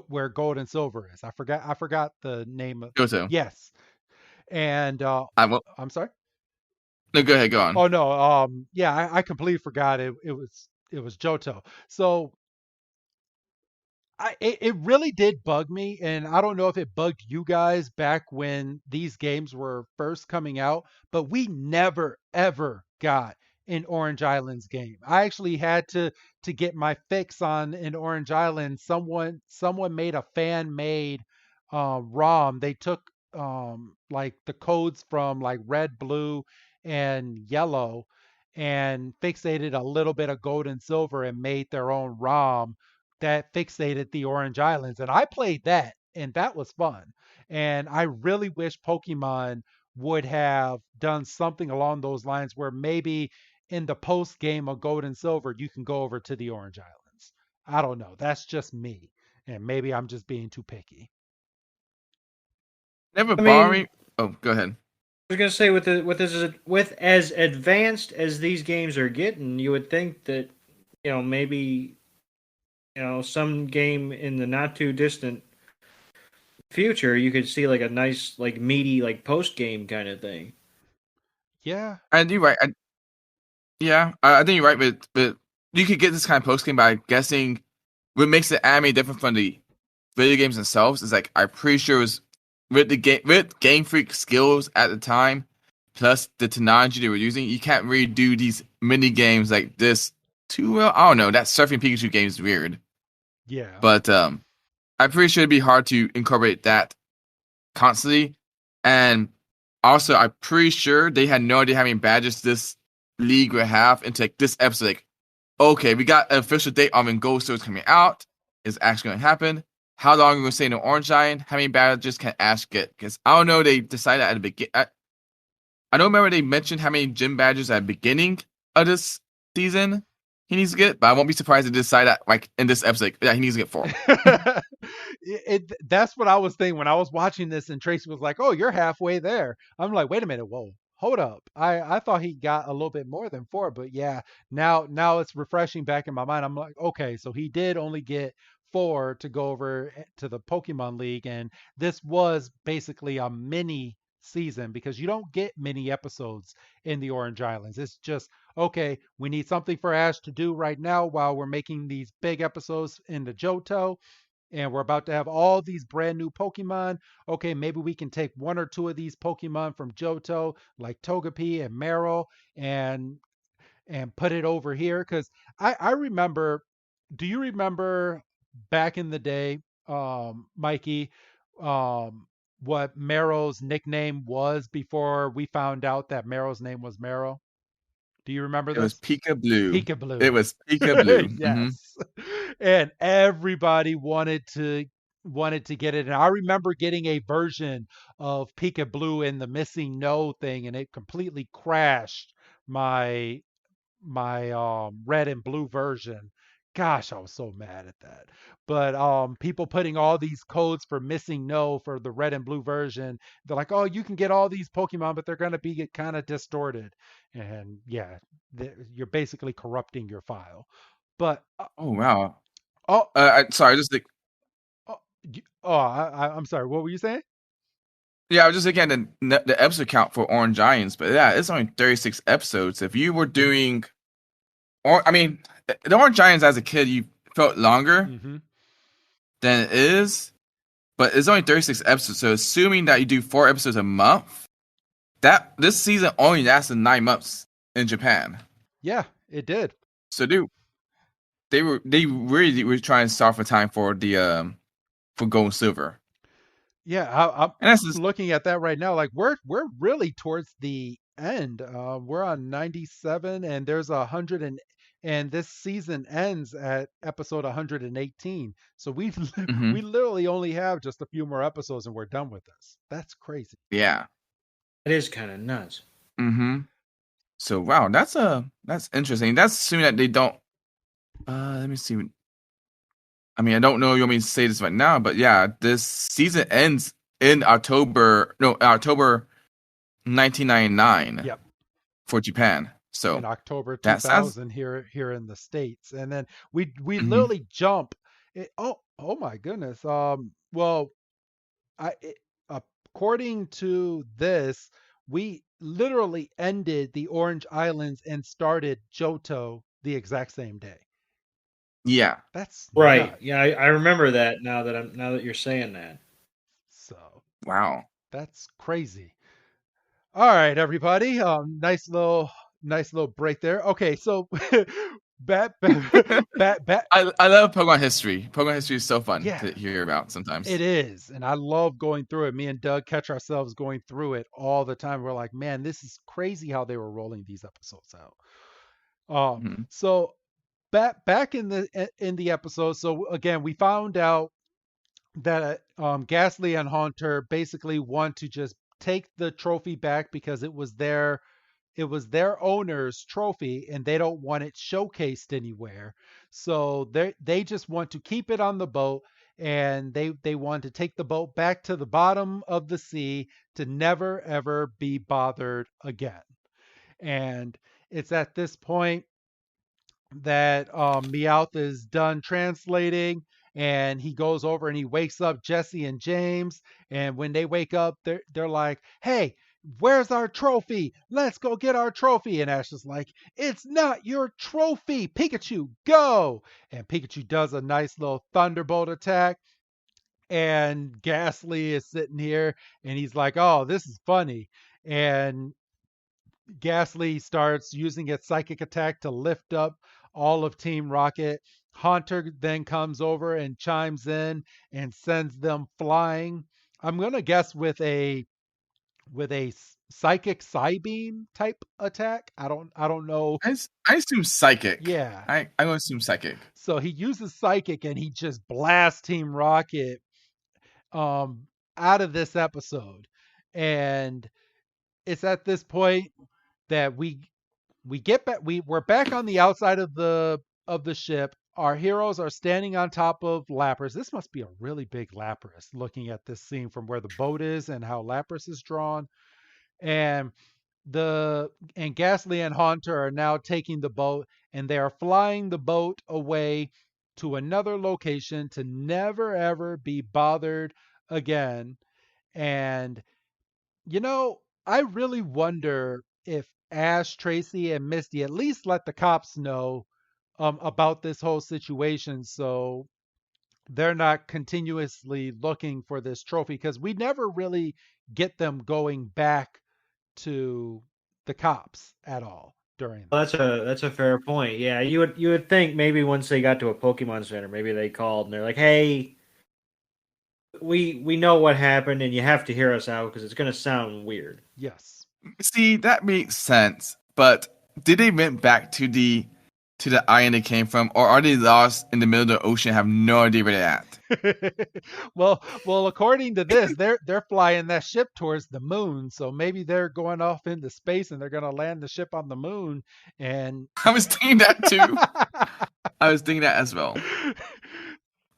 Speaker 3: where Gold and Silver is. I forgot the name of.
Speaker 5: Goto.
Speaker 3: Yes. And
Speaker 5: I will.
Speaker 3: I'm sorry.
Speaker 5: No, go ahead, go on.
Speaker 3: Oh no. Yeah, I completely forgot it was Johto. So it really did bug me, and I don't know if it bugged you guys back when these games were first coming out, but we never ever got an Orange Islands game. I actually had to get my fix on an Orange Island. Someone made a fan made ROM. They took like the codes from like red, blue, and yellow and fixated a little bit of gold and silver and made their own ROM that fixated the Orange Islands. And I played that, and that was fun. And I really wish Pokemon would have done something along those lines where maybe in the post game of Gold and Silver, you can go over to the Orange Islands. I don't know. That's just me. And maybe I'm just being too picky.
Speaker 5: Never
Speaker 4: I
Speaker 5: bother
Speaker 4: mean,
Speaker 5: me. Oh, go ahead.
Speaker 4: I was gonna say with as advanced as these games are getting, you would think that maybe some game in the not too distant future you could see like a nice like meaty like post game kind of thing.
Speaker 3: Yeah.
Speaker 5: And you're right. Yeah, I think you're right. But you could get this kind of post game by guessing what makes the anime different from the video games themselves is like I'm pretty sure it was with Game Freak skills at the time, plus the technology they were using. You can't really do these mini games like this too well. I don't know. That Surfing Pikachu game is weird,
Speaker 3: Yeah.
Speaker 5: but I'm pretty sure it'd be hard to incorporate that constantly. And also, I'm pretty sure they had no idea how many badges this league would have into like this episode. Like, okay, we got an official date on when Gold Sword is coming out. Is actually going to happen. How long are we going to stay in the Orange Island? How many badges can Ash get? Because I don't know. They decided at the beginning. I don't remember they mentioned how many gym badges at the beginning of this season he needs to get, but I won't be surprised if they decide that like in this episode, like, yeah, he needs to get 4.
Speaker 3: That's what I was thinking when I was watching this, and Tracy was like, "Oh, you're halfway there." I'm like, "Wait a minute, whoa, hold up." I thought he got a little bit more than 4, but yeah, now it's refreshing back in my mind. I'm like, okay, so he did only get 4 to go over to the Pokemon League, and this was basically a mini season because you don't get many episodes in the Orange Islands. It's just okay, we need something for Ash to do right now while we're making these big episodes in the Johto, and we're about to have all these brand new Pokemon. Okay, maybe we can take 1 or 2 of these Pokemon from Johto, like Togepi and Meryl, and put it over here. Because I remember do you remember back in the day, Mikey, um, what Mero's nickname was before we found out that Mero's name was Mero? Do you remember
Speaker 5: It was
Speaker 3: this?
Speaker 5: Pika Blue.
Speaker 3: Peekaboo.
Speaker 5: It was Pika Blue.
Speaker 3: Yes. And everybody wanted to get it. And I remember getting a version of Peekaboo in the missing no thing, and it completely crashed my red and blue version. Gosh, I was so mad at that. But people putting all these codes for missing no for the red and blue version, they're like, oh, you can get all these Pokemon, but they're going to be kind of distorted. And yeah, you're basically corrupting your file. But
Speaker 5: Oh wow.
Speaker 3: oh,
Speaker 5: Sorry, just like
Speaker 3: oh, I'm sorry. What were you saying?
Speaker 5: yeah, I was just looking at the episode count for Orange Giants, but yeah, it's only 36 episodes. If you were doing, or I mean, the Orange Giants as a kid, you felt longer
Speaker 3: Hmm.
Speaker 5: than it is, but it's only 36 episodes. So assuming that you do 4 episodes a month, that this season only lasted 9 months in Japan.
Speaker 3: Yeah, it did.
Speaker 5: So they really were trying to start for time for the for gold and silver,
Speaker 3: Yeah, I'm
Speaker 5: and that's just
Speaker 3: looking at that right now. Like we're really towards the end. We're on 97, and there's 100 and this season ends at episode 118. So we
Speaker 5: hmm
Speaker 3: we literally only have just a few more episodes, and we're done with this. That's crazy.
Speaker 5: yeah.
Speaker 4: It is kind of nuts.
Speaker 5: hmm So wow, that's interesting. That's assuming that they don't. Let me see. I mean, I don't know. You want me to say this right now, but yeah, this season ends in October. No, October 1999
Speaker 3: Yep.
Speaker 5: for Japan.
Speaker 3: In
Speaker 5: So
Speaker 3: October
Speaker 5: that sounds.
Speaker 3: 2000 here in the States. And then we
Speaker 5: hmm
Speaker 3: literally jump. Oh my goodness. Well, I it, according to this, we literally ended the Orange Islands and started Johto the exact same day.
Speaker 5: Yeah.
Speaker 3: That's
Speaker 4: Right.
Speaker 3: nuts.
Speaker 4: Yeah, I remember that now that you're saying that.
Speaker 3: So
Speaker 5: Wow.
Speaker 3: that's crazy. All right, everybody. Nice little break there. Okay, so bat bat.
Speaker 5: I love Pokemon history. Pokemon history is so fun
Speaker 3: Yeah,
Speaker 5: to hear about sometimes.
Speaker 3: it is, and I love going through it. Me and Doug catch ourselves going through it all the time. We're like, man, this is crazy how they were rolling these episodes out.
Speaker 5: hmm
Speaker 3: So back in the episode. So again, we found out that Ghastly and Haunter basically want to just take the trophy back because it was their owner's trophy and they don't want it showcased anywhere. So they just want to keep it on the boat, and they want to take the boat back to the bottom of the sea to never ever be bothered again. And it's at this point that Meowth is done translating, and he goes over and he wakes up Jesse and James. And when they wake up, they're like, "Hey, where's our trophy? Let's go get our trophy." And Ash is like, "It's not your trophy, Pikachu. Go!" And Pikachu does a nice little thunderbolt attack. And Ghastly is sitting here and he's like, "Oh, this is funny." And Ghastly starts using its psychic attack to lift up all of Team Rocket. Haunter then comes over and chimes in and sends them flying. I'm gonna guess with a psychic beam type attack. I don't know.
Speaker 5: I assume psychic.
Speaker 3: Yeah.
Speaker 5: I'm gonna assume psychic.
Speaker 3: So he uses psychic and he just blasts Team Rocket um out of this episode. And it's at this point that we get back we're back on the outside of the ship. Our heroes are standing on top of Lapras. This must be a really big Lapras, looking at this scene from where the boat is and how Lapras is drawn. And Ghastly and Haunter are now taking the boat, and they are flying the boat away to another location to never ever be bothered again. And I really wonder if Ash, Tracy, and Misty at least let the cops know about this whole situation, so they're not continuously looking for this trophy, because we never really get them going back to the cops at all. during
Speaker 4: Well,
Speaker 3: this.
Speaker 4: that's a fair point. Yeah, you would think maybe once they got to a Pokemon Center, maybe they called and they're like, "Hey, we know what happened, and you have to hear us out because it's going to sound weird."
Speaker 3: Yes.
Speaker 5: See, that makes sense. But did they went back to the island they came from, or are they lost in the middle of the ocean and have no idea where they're at?
Speaker 3: Well, according to this, they're flying that ship towards the moon, so maybe they're going off into space and they're going to land the ship on the moon and
Speaker 5: I was thinking that too. I was thinking that as well.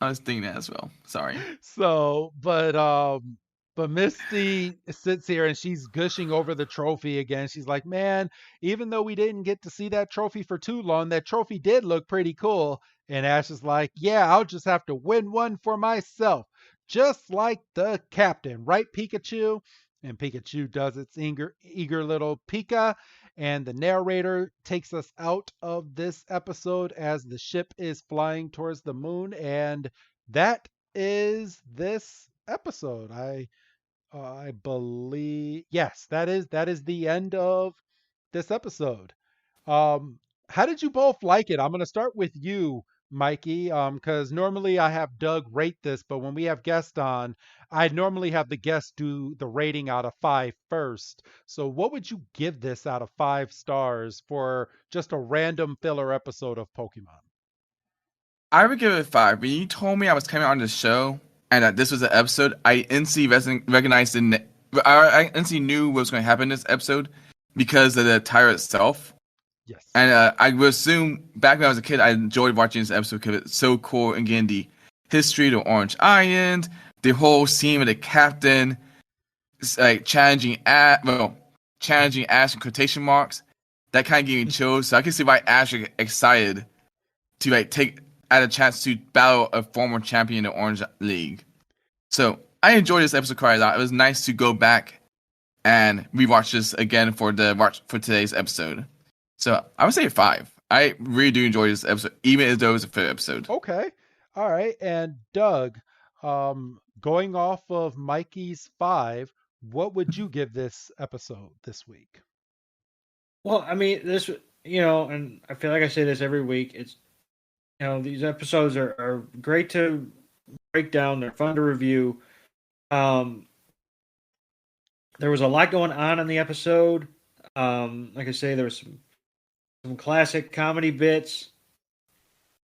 Speaker 5: I was thinking that as well. Sorry.
Speaker 3: So, but Misty sits here and she's gushing over the trophy again. She's like, "Man, even though we didn't get to see that trophy for too long, that trophy did look pretty cool." And Ash is like, "Yeah, I'll just have to win one for myself, just like the captain, right, Pikachu?" And Pikachu does its eager little Pika, and the narrator takes us out of this episode as the ship is flying towards the moon, and that is this episode. I believe, yes, that is the end of this episode. How did you both like it? I'm gonna start with you, Mikey, because normally I have Doug rate this, but when we have guests on, I normally have the guests do the rating out of five first. So what would you give this out of 5 stars for just a random filler episode of Pokemon?
Speaker 5: I would give it a 5. When you told me I was coming on the show and that this was an episode, I instantly recognized I instantly knew what was going to happen in this episode because of the title itself.
Speaker 3: Yes.
Speaker 5: And I would assume back when I was a kid, I enjoyed watching this episode because it's so cool. And again, the history of the Orange Island, the whole scene with the captain, like challenging Ash in quotation marks. That kind of gave me chills. So I can see why Ash is excited to like take at a chance to battle a former champion in the Orange League. So I enjoyed this episode quite a lot. It was nice to go back and rewatch this again for today's episode. So I would say a 5. I really do enjoy this episode, even if though it was a fifth episode.
Speaker 3: Okay. All right. And Doug, going off of Mikey's 5, what would you give this episode this week?
Speaker 4: Well, I mean, this, and I feel like I say this every week. It's, these episodes are great to break down. They're fun to review. There was a lot going on in the episode. Like I say, there was some classic comedy bits.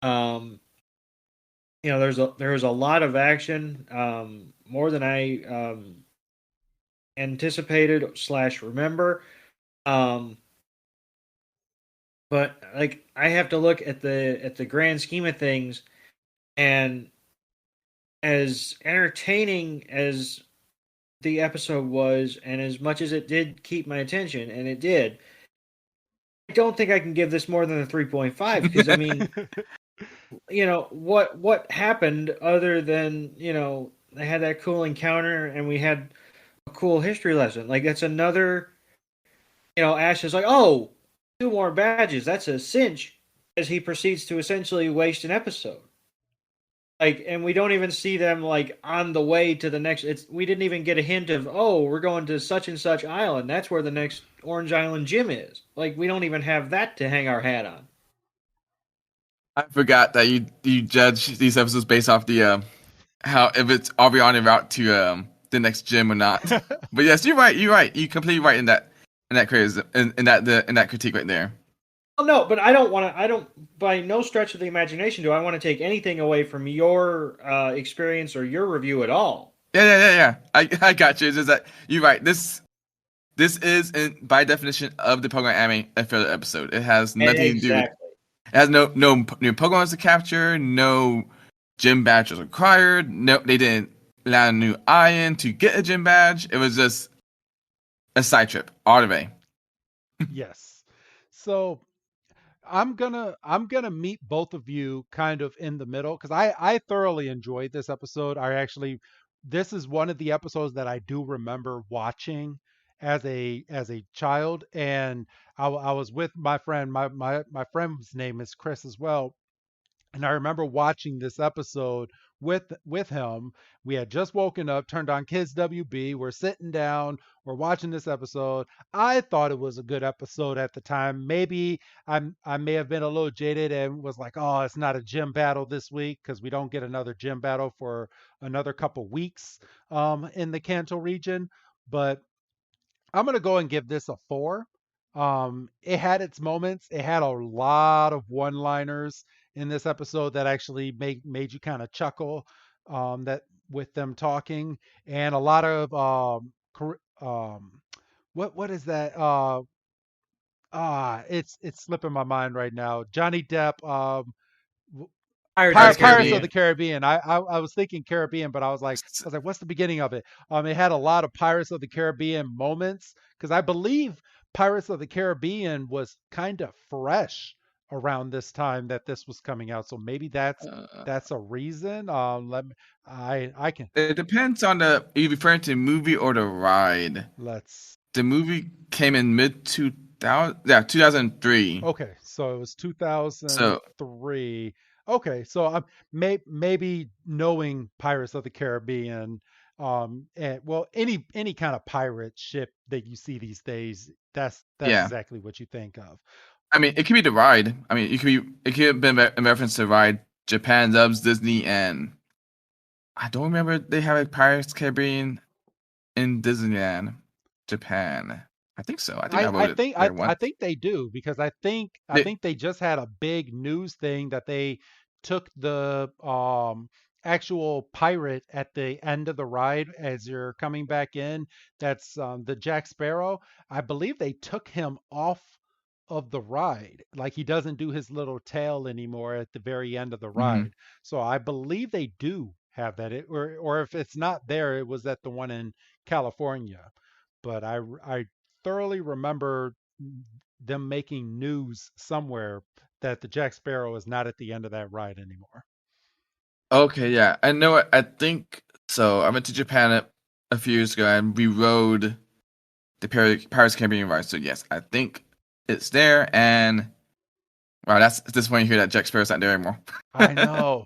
Speaker 4: There was a lot of action, more than I anticipated / remember. But like I have to look at the grand scheme of things, and as entertaining as the episode was, and as much as it did keep my attention, and it did, I don't think I can give this more than a 3.5 because I mean, what happened other than they had that cool encounter and we had a cool history lesson. Like that's another, Ash is like, oh, 2 more badges, that's a cinch, as he proceeds to essentially waste an episode. Like, and we don't even see them like on the way to the next. We didn't even get a hint of, oh, we're going to such and such island. That's where the next Orange Island gym is. Like, we don't even have that to hang our hat on.
Speaker 5: I forgot that you judge these episodes based off the how if it's are we on the route to the next gym or not. But yes, you're right. You're right. You're completely right in that criticism in that critique right there.
Speaker 4: Oh, no, but I don't, by no stretch of the imagination, do I want to take anything away from your experience or your review at all.
Speaker 5: Yeah. I got you. It's just that you're right. This is, by definition of the Pokemon anime, a filler episode. It has nothing to do with. It has no new Pokemon to capture. No gym badges required. No, they didn't land a new island to get a gym badge. It was just a side trip all the way.
Speaker 3: Yes. So I'm gonna meet both of you kind of in the middle because I thoroughly enjoyed this episode. This is one of the episodes that I do remember watching as a child, and I was with my friend. My friend's name is Chris as well, And I remember watching this episode with him. We had just woken up, turned on Kids WB. We're sitting down, we're watching this episode. I thought it was a good episode at the time. Maybe I may have been a little jaded and was like, "Oh, it's not a gym battle this week because we don't get another gym battle for another couple weeks in the Kanto region." But I'm gonna go and give this a 4. It had its moments. It had a lot of one-liners in this episode that actually made you kind of chuckle. That with them talking, and a lot of what is that? It's slipping my mind right now. Johnny Depp.
Speaker 4: Pirates of the
Speaker 5: Pirates
Speaker 3: Pirates of
Speaker 4: Caribbean.
Speaker 3: the
Speaker 5: Caribbean.
Speaker 3: Caribbean. I was thinking Caribbean, but I was like, what's the beginning of it? It had a lot of Pirates of the Caribbean moments because I believe Pirates of the Caribbean was kind of fresh around this time that this was coming out. So maybe
Speaker 5: Uh,
Speaker 3: that's a reason. Let me. I can
Speaker 5: it depends on the. Are you referring to the movie or the ride?
Speaker 3: let's.
Speaker 5: The movie came in mid 2000, yeah, 2003.
Speaker 3: Okay, so it was
Speaker 5: So
Speaker 3: 2003. Okay, so maybe knowing Pirates of the Caribbean, and well, any kind of pirate ship that you see these days, that's
Speaker 5: yeah,
Speaker 3: exactly what you think of.
Speaker 5: I mean, it could be the ride. I mean, it could have been in reference to the ride. Japan loves Disney, and I don't remember they have a Pirates Caribbean in Disneyland, Japan. I think so. I think
Speaker 3: I,
Speaker 5: I
Speaker 3: I
Speaker 5: wrote it
Speaker 3: think I,
Speaker 5: there
Speaker 3: I
Speaker 5: once.
Speaker 3: think they do because I
Speaker 5: They,
Speaker 3: think they just had a big news thing that they took the actual pirate at the end of the ride as you're coming back in. That's the Jack Sparrow. I believe they took him off of the ride. Like he doesn't do his little tail anymore at the very end of the
Speaker 5: mhm.
Speaker 3: ride. So I believe they do have that. Or if it's not there, it was at the one in California. But I thoroughly remember them making news somewhere that the Jack Sparrow is not at the end of that ride anymore.
Speaker 5: Okay, yeah, I know. I think so. I went to Japan a few years ago, and we rode the Pirates Caribbean ride. So yes, I think it's there. And wow, that's disappointing to hear that Jack Sparrow's not there anymore.
Speaker 3: I know.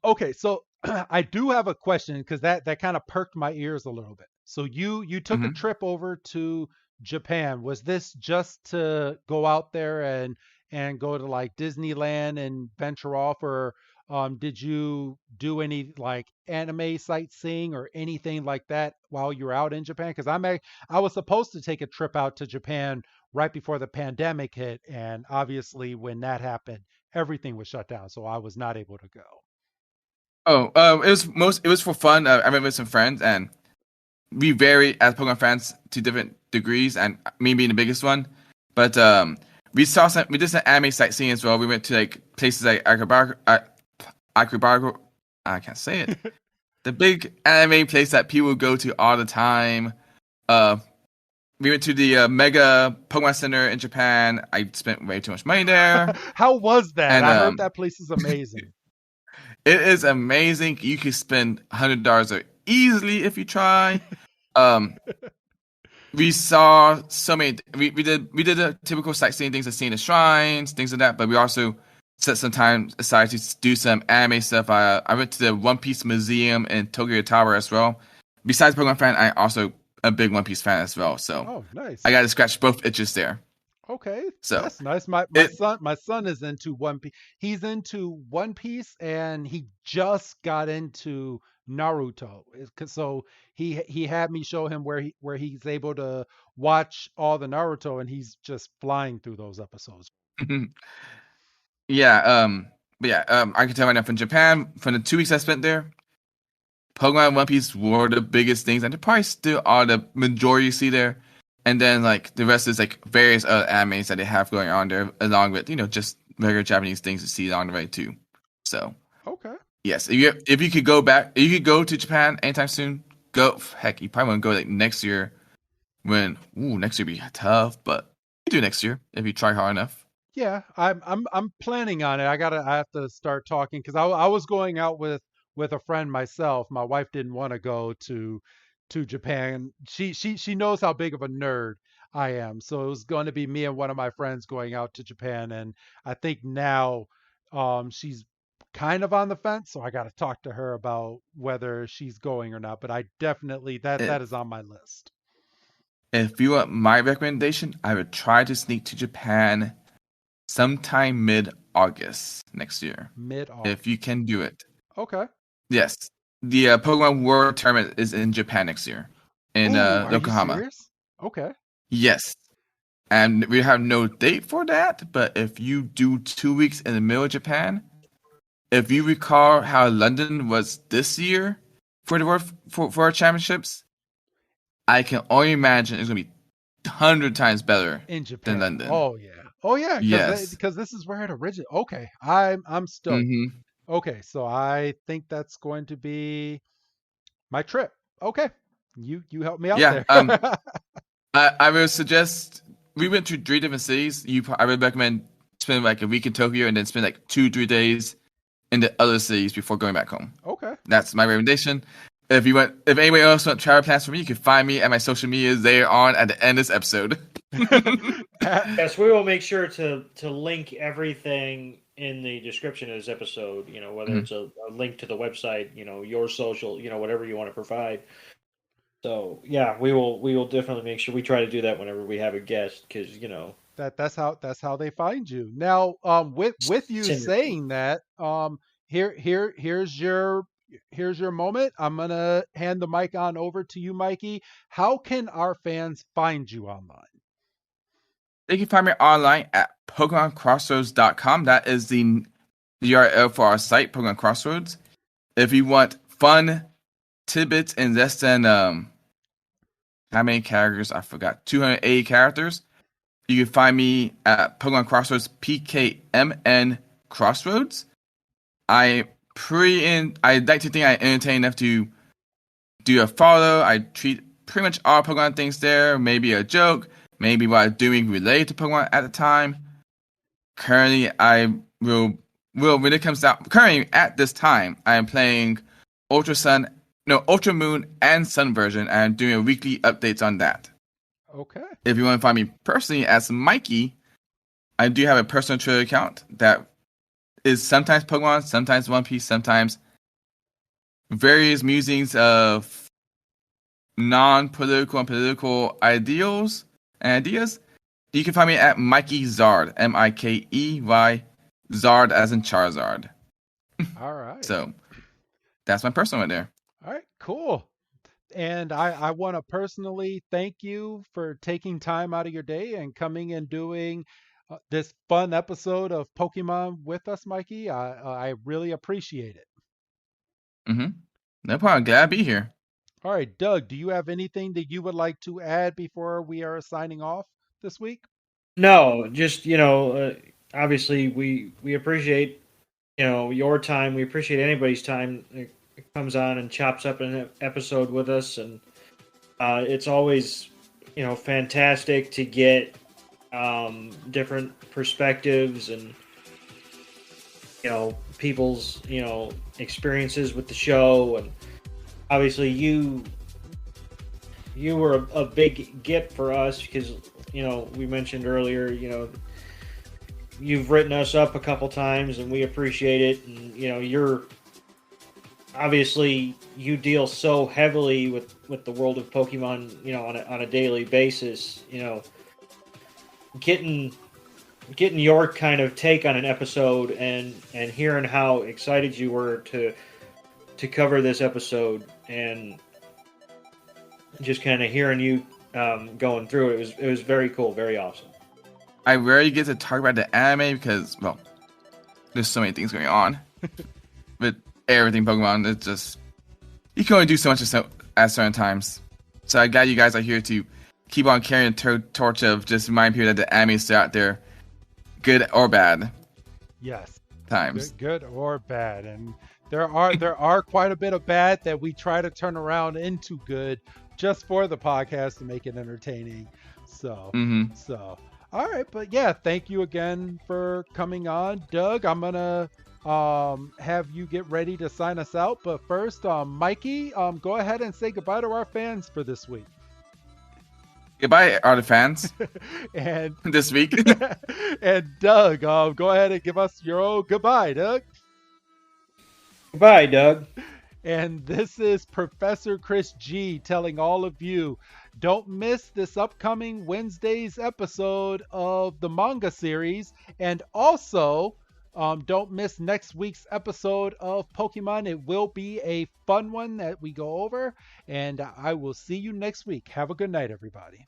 Speaker 3: Okay, so I do have a question because that kind of perked my ears a little bit. So you took a
Speaker 5: hmm
Speaker 3: trip over to Japan. Was this just to go out there and go to like Disneyland and venture off, or did you do any like anime sightseeing or anything like that while you were out in Japan? Because I was supposed to take a trip out to Japan right before the pandemic hit, and obviously when that happened, everything was shut down, so I was not able to go.
Speaker 5: Oh, it was for fun. I went with some friends, and we vary as Pokemon fans to different degrees, and me being the biggest one. But we did some anime sightseeing as well. We went to like places like Akubaro. I can't say it. The big anime place that people go to all the time. Uh, we went to the Mega Pokemon Center in Japan. I spent way too much money there,
Speaker 3: How was that?
Speaker 5: and
Speaker 3: I heard that place is amazing.
Speaker 5: it is amazing. You can spend $100 easily if you try. Um, we saw so many. We did the typical sightseeing things, like seeing the shrines, things like that. But we also set some time aside to do some anime stuff. I went to the One Piece Museum in Tokyo Tower as well. Besides Pokemon fan, I also a big One Piece fan as well. So
Speaker 3: Oh, nice.
Speaker 5: I got to scratch both itches there.
Speaker 3: Okay,
Speaker 5: So
Speaker 3: that's nice. My
Speaker 5: it.
Speaker 3: son is into One Piece. He's into One Piece, and he just got into Naruto. So he had me show him where he's able to watch all the Naruto, and he's just flying through those episodes.
Speaker 5: Yeah, but yeah, I can tell right now from Japan, from the 2 weeks I spent there, Pokemon and One Piece were the biggest things, and they probably still are the majority you see there. And then like the rest is like various other animes that they have going on there, along with just regular Japanese things to see along the way too. So
Speaker 3: Okay.
Speaker 5: yes, if you could go back, if you could go to Japan anytime soon, go. Heck, you probably want to go like next year. When next year be tough, but you do next year if you try hard enough.
Speaker 3: Yeah, I'm planning on it. I have to start talking because I was going out with a friend myself. My wife didn't want to go to Japan. She knows how big of a nerd I am. So it was going to be me and one of my friends going out to Japan, and I think now She's kind of on the fence, so I got to talk to her about whether she's going or not. But I definitely that is on my list.
Speaker 5: If you want my recommendation, I would try to sneak to Japan sometime mid-August next year.
Speaker 3: Mid-August.
Speaker 5: If you can do it.
Speaker 3: Okay.
Speaker 5: Yes. The Pokemon World Tournament is in Japan next year. In Yokohama.
Speaker 3: Are you serious? Okay.
Speaker 5: Yes. And we have no date for that, but if you do 2 weeks in the middle of Japan, if you recall how London was this year for the World for our championships, I can only imagine it's gonna be 100 times better
Speaker 3: in Japan
Speaker 5: than London.
Speaker 3: Oh yeah.
Speaker 5: Yes.
Speaker 3: Because this is where it originated. Okay, I'm stoked.
Speaker 5: Mm-hmm.
Speaker 3: Okay, so I think that's going to be my trip. Okay, you help me out there.
Speaker 5: I would suggest we went to 3 different cities. I would recommend spending like a week in Tokyo and then spend like 2-3 days in the other cities before going back home.
Speaker 3: Okay,
Speaker 5: that's my recommendation. If anybody else want travel plans for me, you can find me at my social medias. They are on at the end of this episode.
Speaker 4: Yes, we will make sure to link everything in the description of this episode. Whether it's a link to the website, your social, whatever you want to provide. So yeah, we will definitely make sure we try to do that whenever we have a guest, because
Speaker 3: that's how they find you. Now, with you saying that, here's your moment. I'm gonna hand the mic on over to you, Mikey. How can our fans find you online?
Speaker 5: They can find me online at PokemonCrossroads.com. That is the URL for our site, Pokemon Crossroads. If you want fun tidbits in less than how many characters? I forgot. 280 characters. You can find me at Pokemon Crossroads, PKMN Crossroads. I like to think I entertain enough to do a follow. I treat pretty much all Pokemon things there. Maybe a joke. Maybe what I'm doing related to Pokemon at the time. Currently, when it comes out. Currently, at this time, I am playing Ultra Moon and Sun version, and I'm doing weekly updates on that.
Speaker 3: Okay.
Speaker 5: If you want to find me personally as Mikey, I do have a personal Twitter account that is sometimes Pokemon, sometimes One Piece, sometimes various musings of non-political and political ideals and ideas. You can find me at Mikey Zard, Mikey Zard as in Charizard.
Speaker 3: All right.
Speaker 5: So that's my personal one there.
Speaker 3: All right, cool. And I want to personally thank you for taking time out of your day and coming and doing this fun episode of Pokemon with us, Mikey. I really appreciate it.
Speaker 5: Mm-hmm. No problem. Glad to be here.
Speaker 3: All right, Doug, do you have anything that you would like to add before we are signing off this week?
Speaker 4: No, just, obviously we appreciate, your time. We appreciate anybody's time that comes on and chops up an episode with us. And it's always, fantastic to get different perspectives and, people's, experiences with the show. And obviously you were a big get for us because, we mentioned earlier, you've written us up a couple times and we appreciate it. And, you're obviously you deal so heavily with the world of Pokemon, on a daily basis, getting your kind of take on an episode and hearing how excited you were to cover this episode and just kind of hearing you going through it. It was very cool, very awesome.
Speaker 5: I rarely get to talk about the anime because, well, there's so many things going on. But everything Pokemon, it's just, you can only do so much at certain times. So I got you guys out here to keep on carrying the torch of just remind people that the anime is still out there, good or bad.
Speaker 3: Yes.
Speaker 5: Times.
Speaker 3: Good or bad. And there are quite a bit of bad that we try to turn around into good just for the podcast to make it entertaining. So, all right. But yeah, thank you again for coming on. Doug, I'm going to have you get ready to sign us out. But first, Mikey, go ahead and say goodbye to our fans for this week.
Speaker 5: Goodbye, art fans.
Speaker 3: And
Speaker 5: This week.
Speaker 3: and Doug, go ahead and give us your own goodbye, Doug.
Speaker 4: Goodbye, Doug.
Speaker 3: And this is Professor Chris G telling all of you, don't miss this upcoming Wednesday's episode of the manga series. And also, don't miss next week's episode of Pokemon. It will be a fun one that we go over. And I will see you next week. Have a good night, everybody.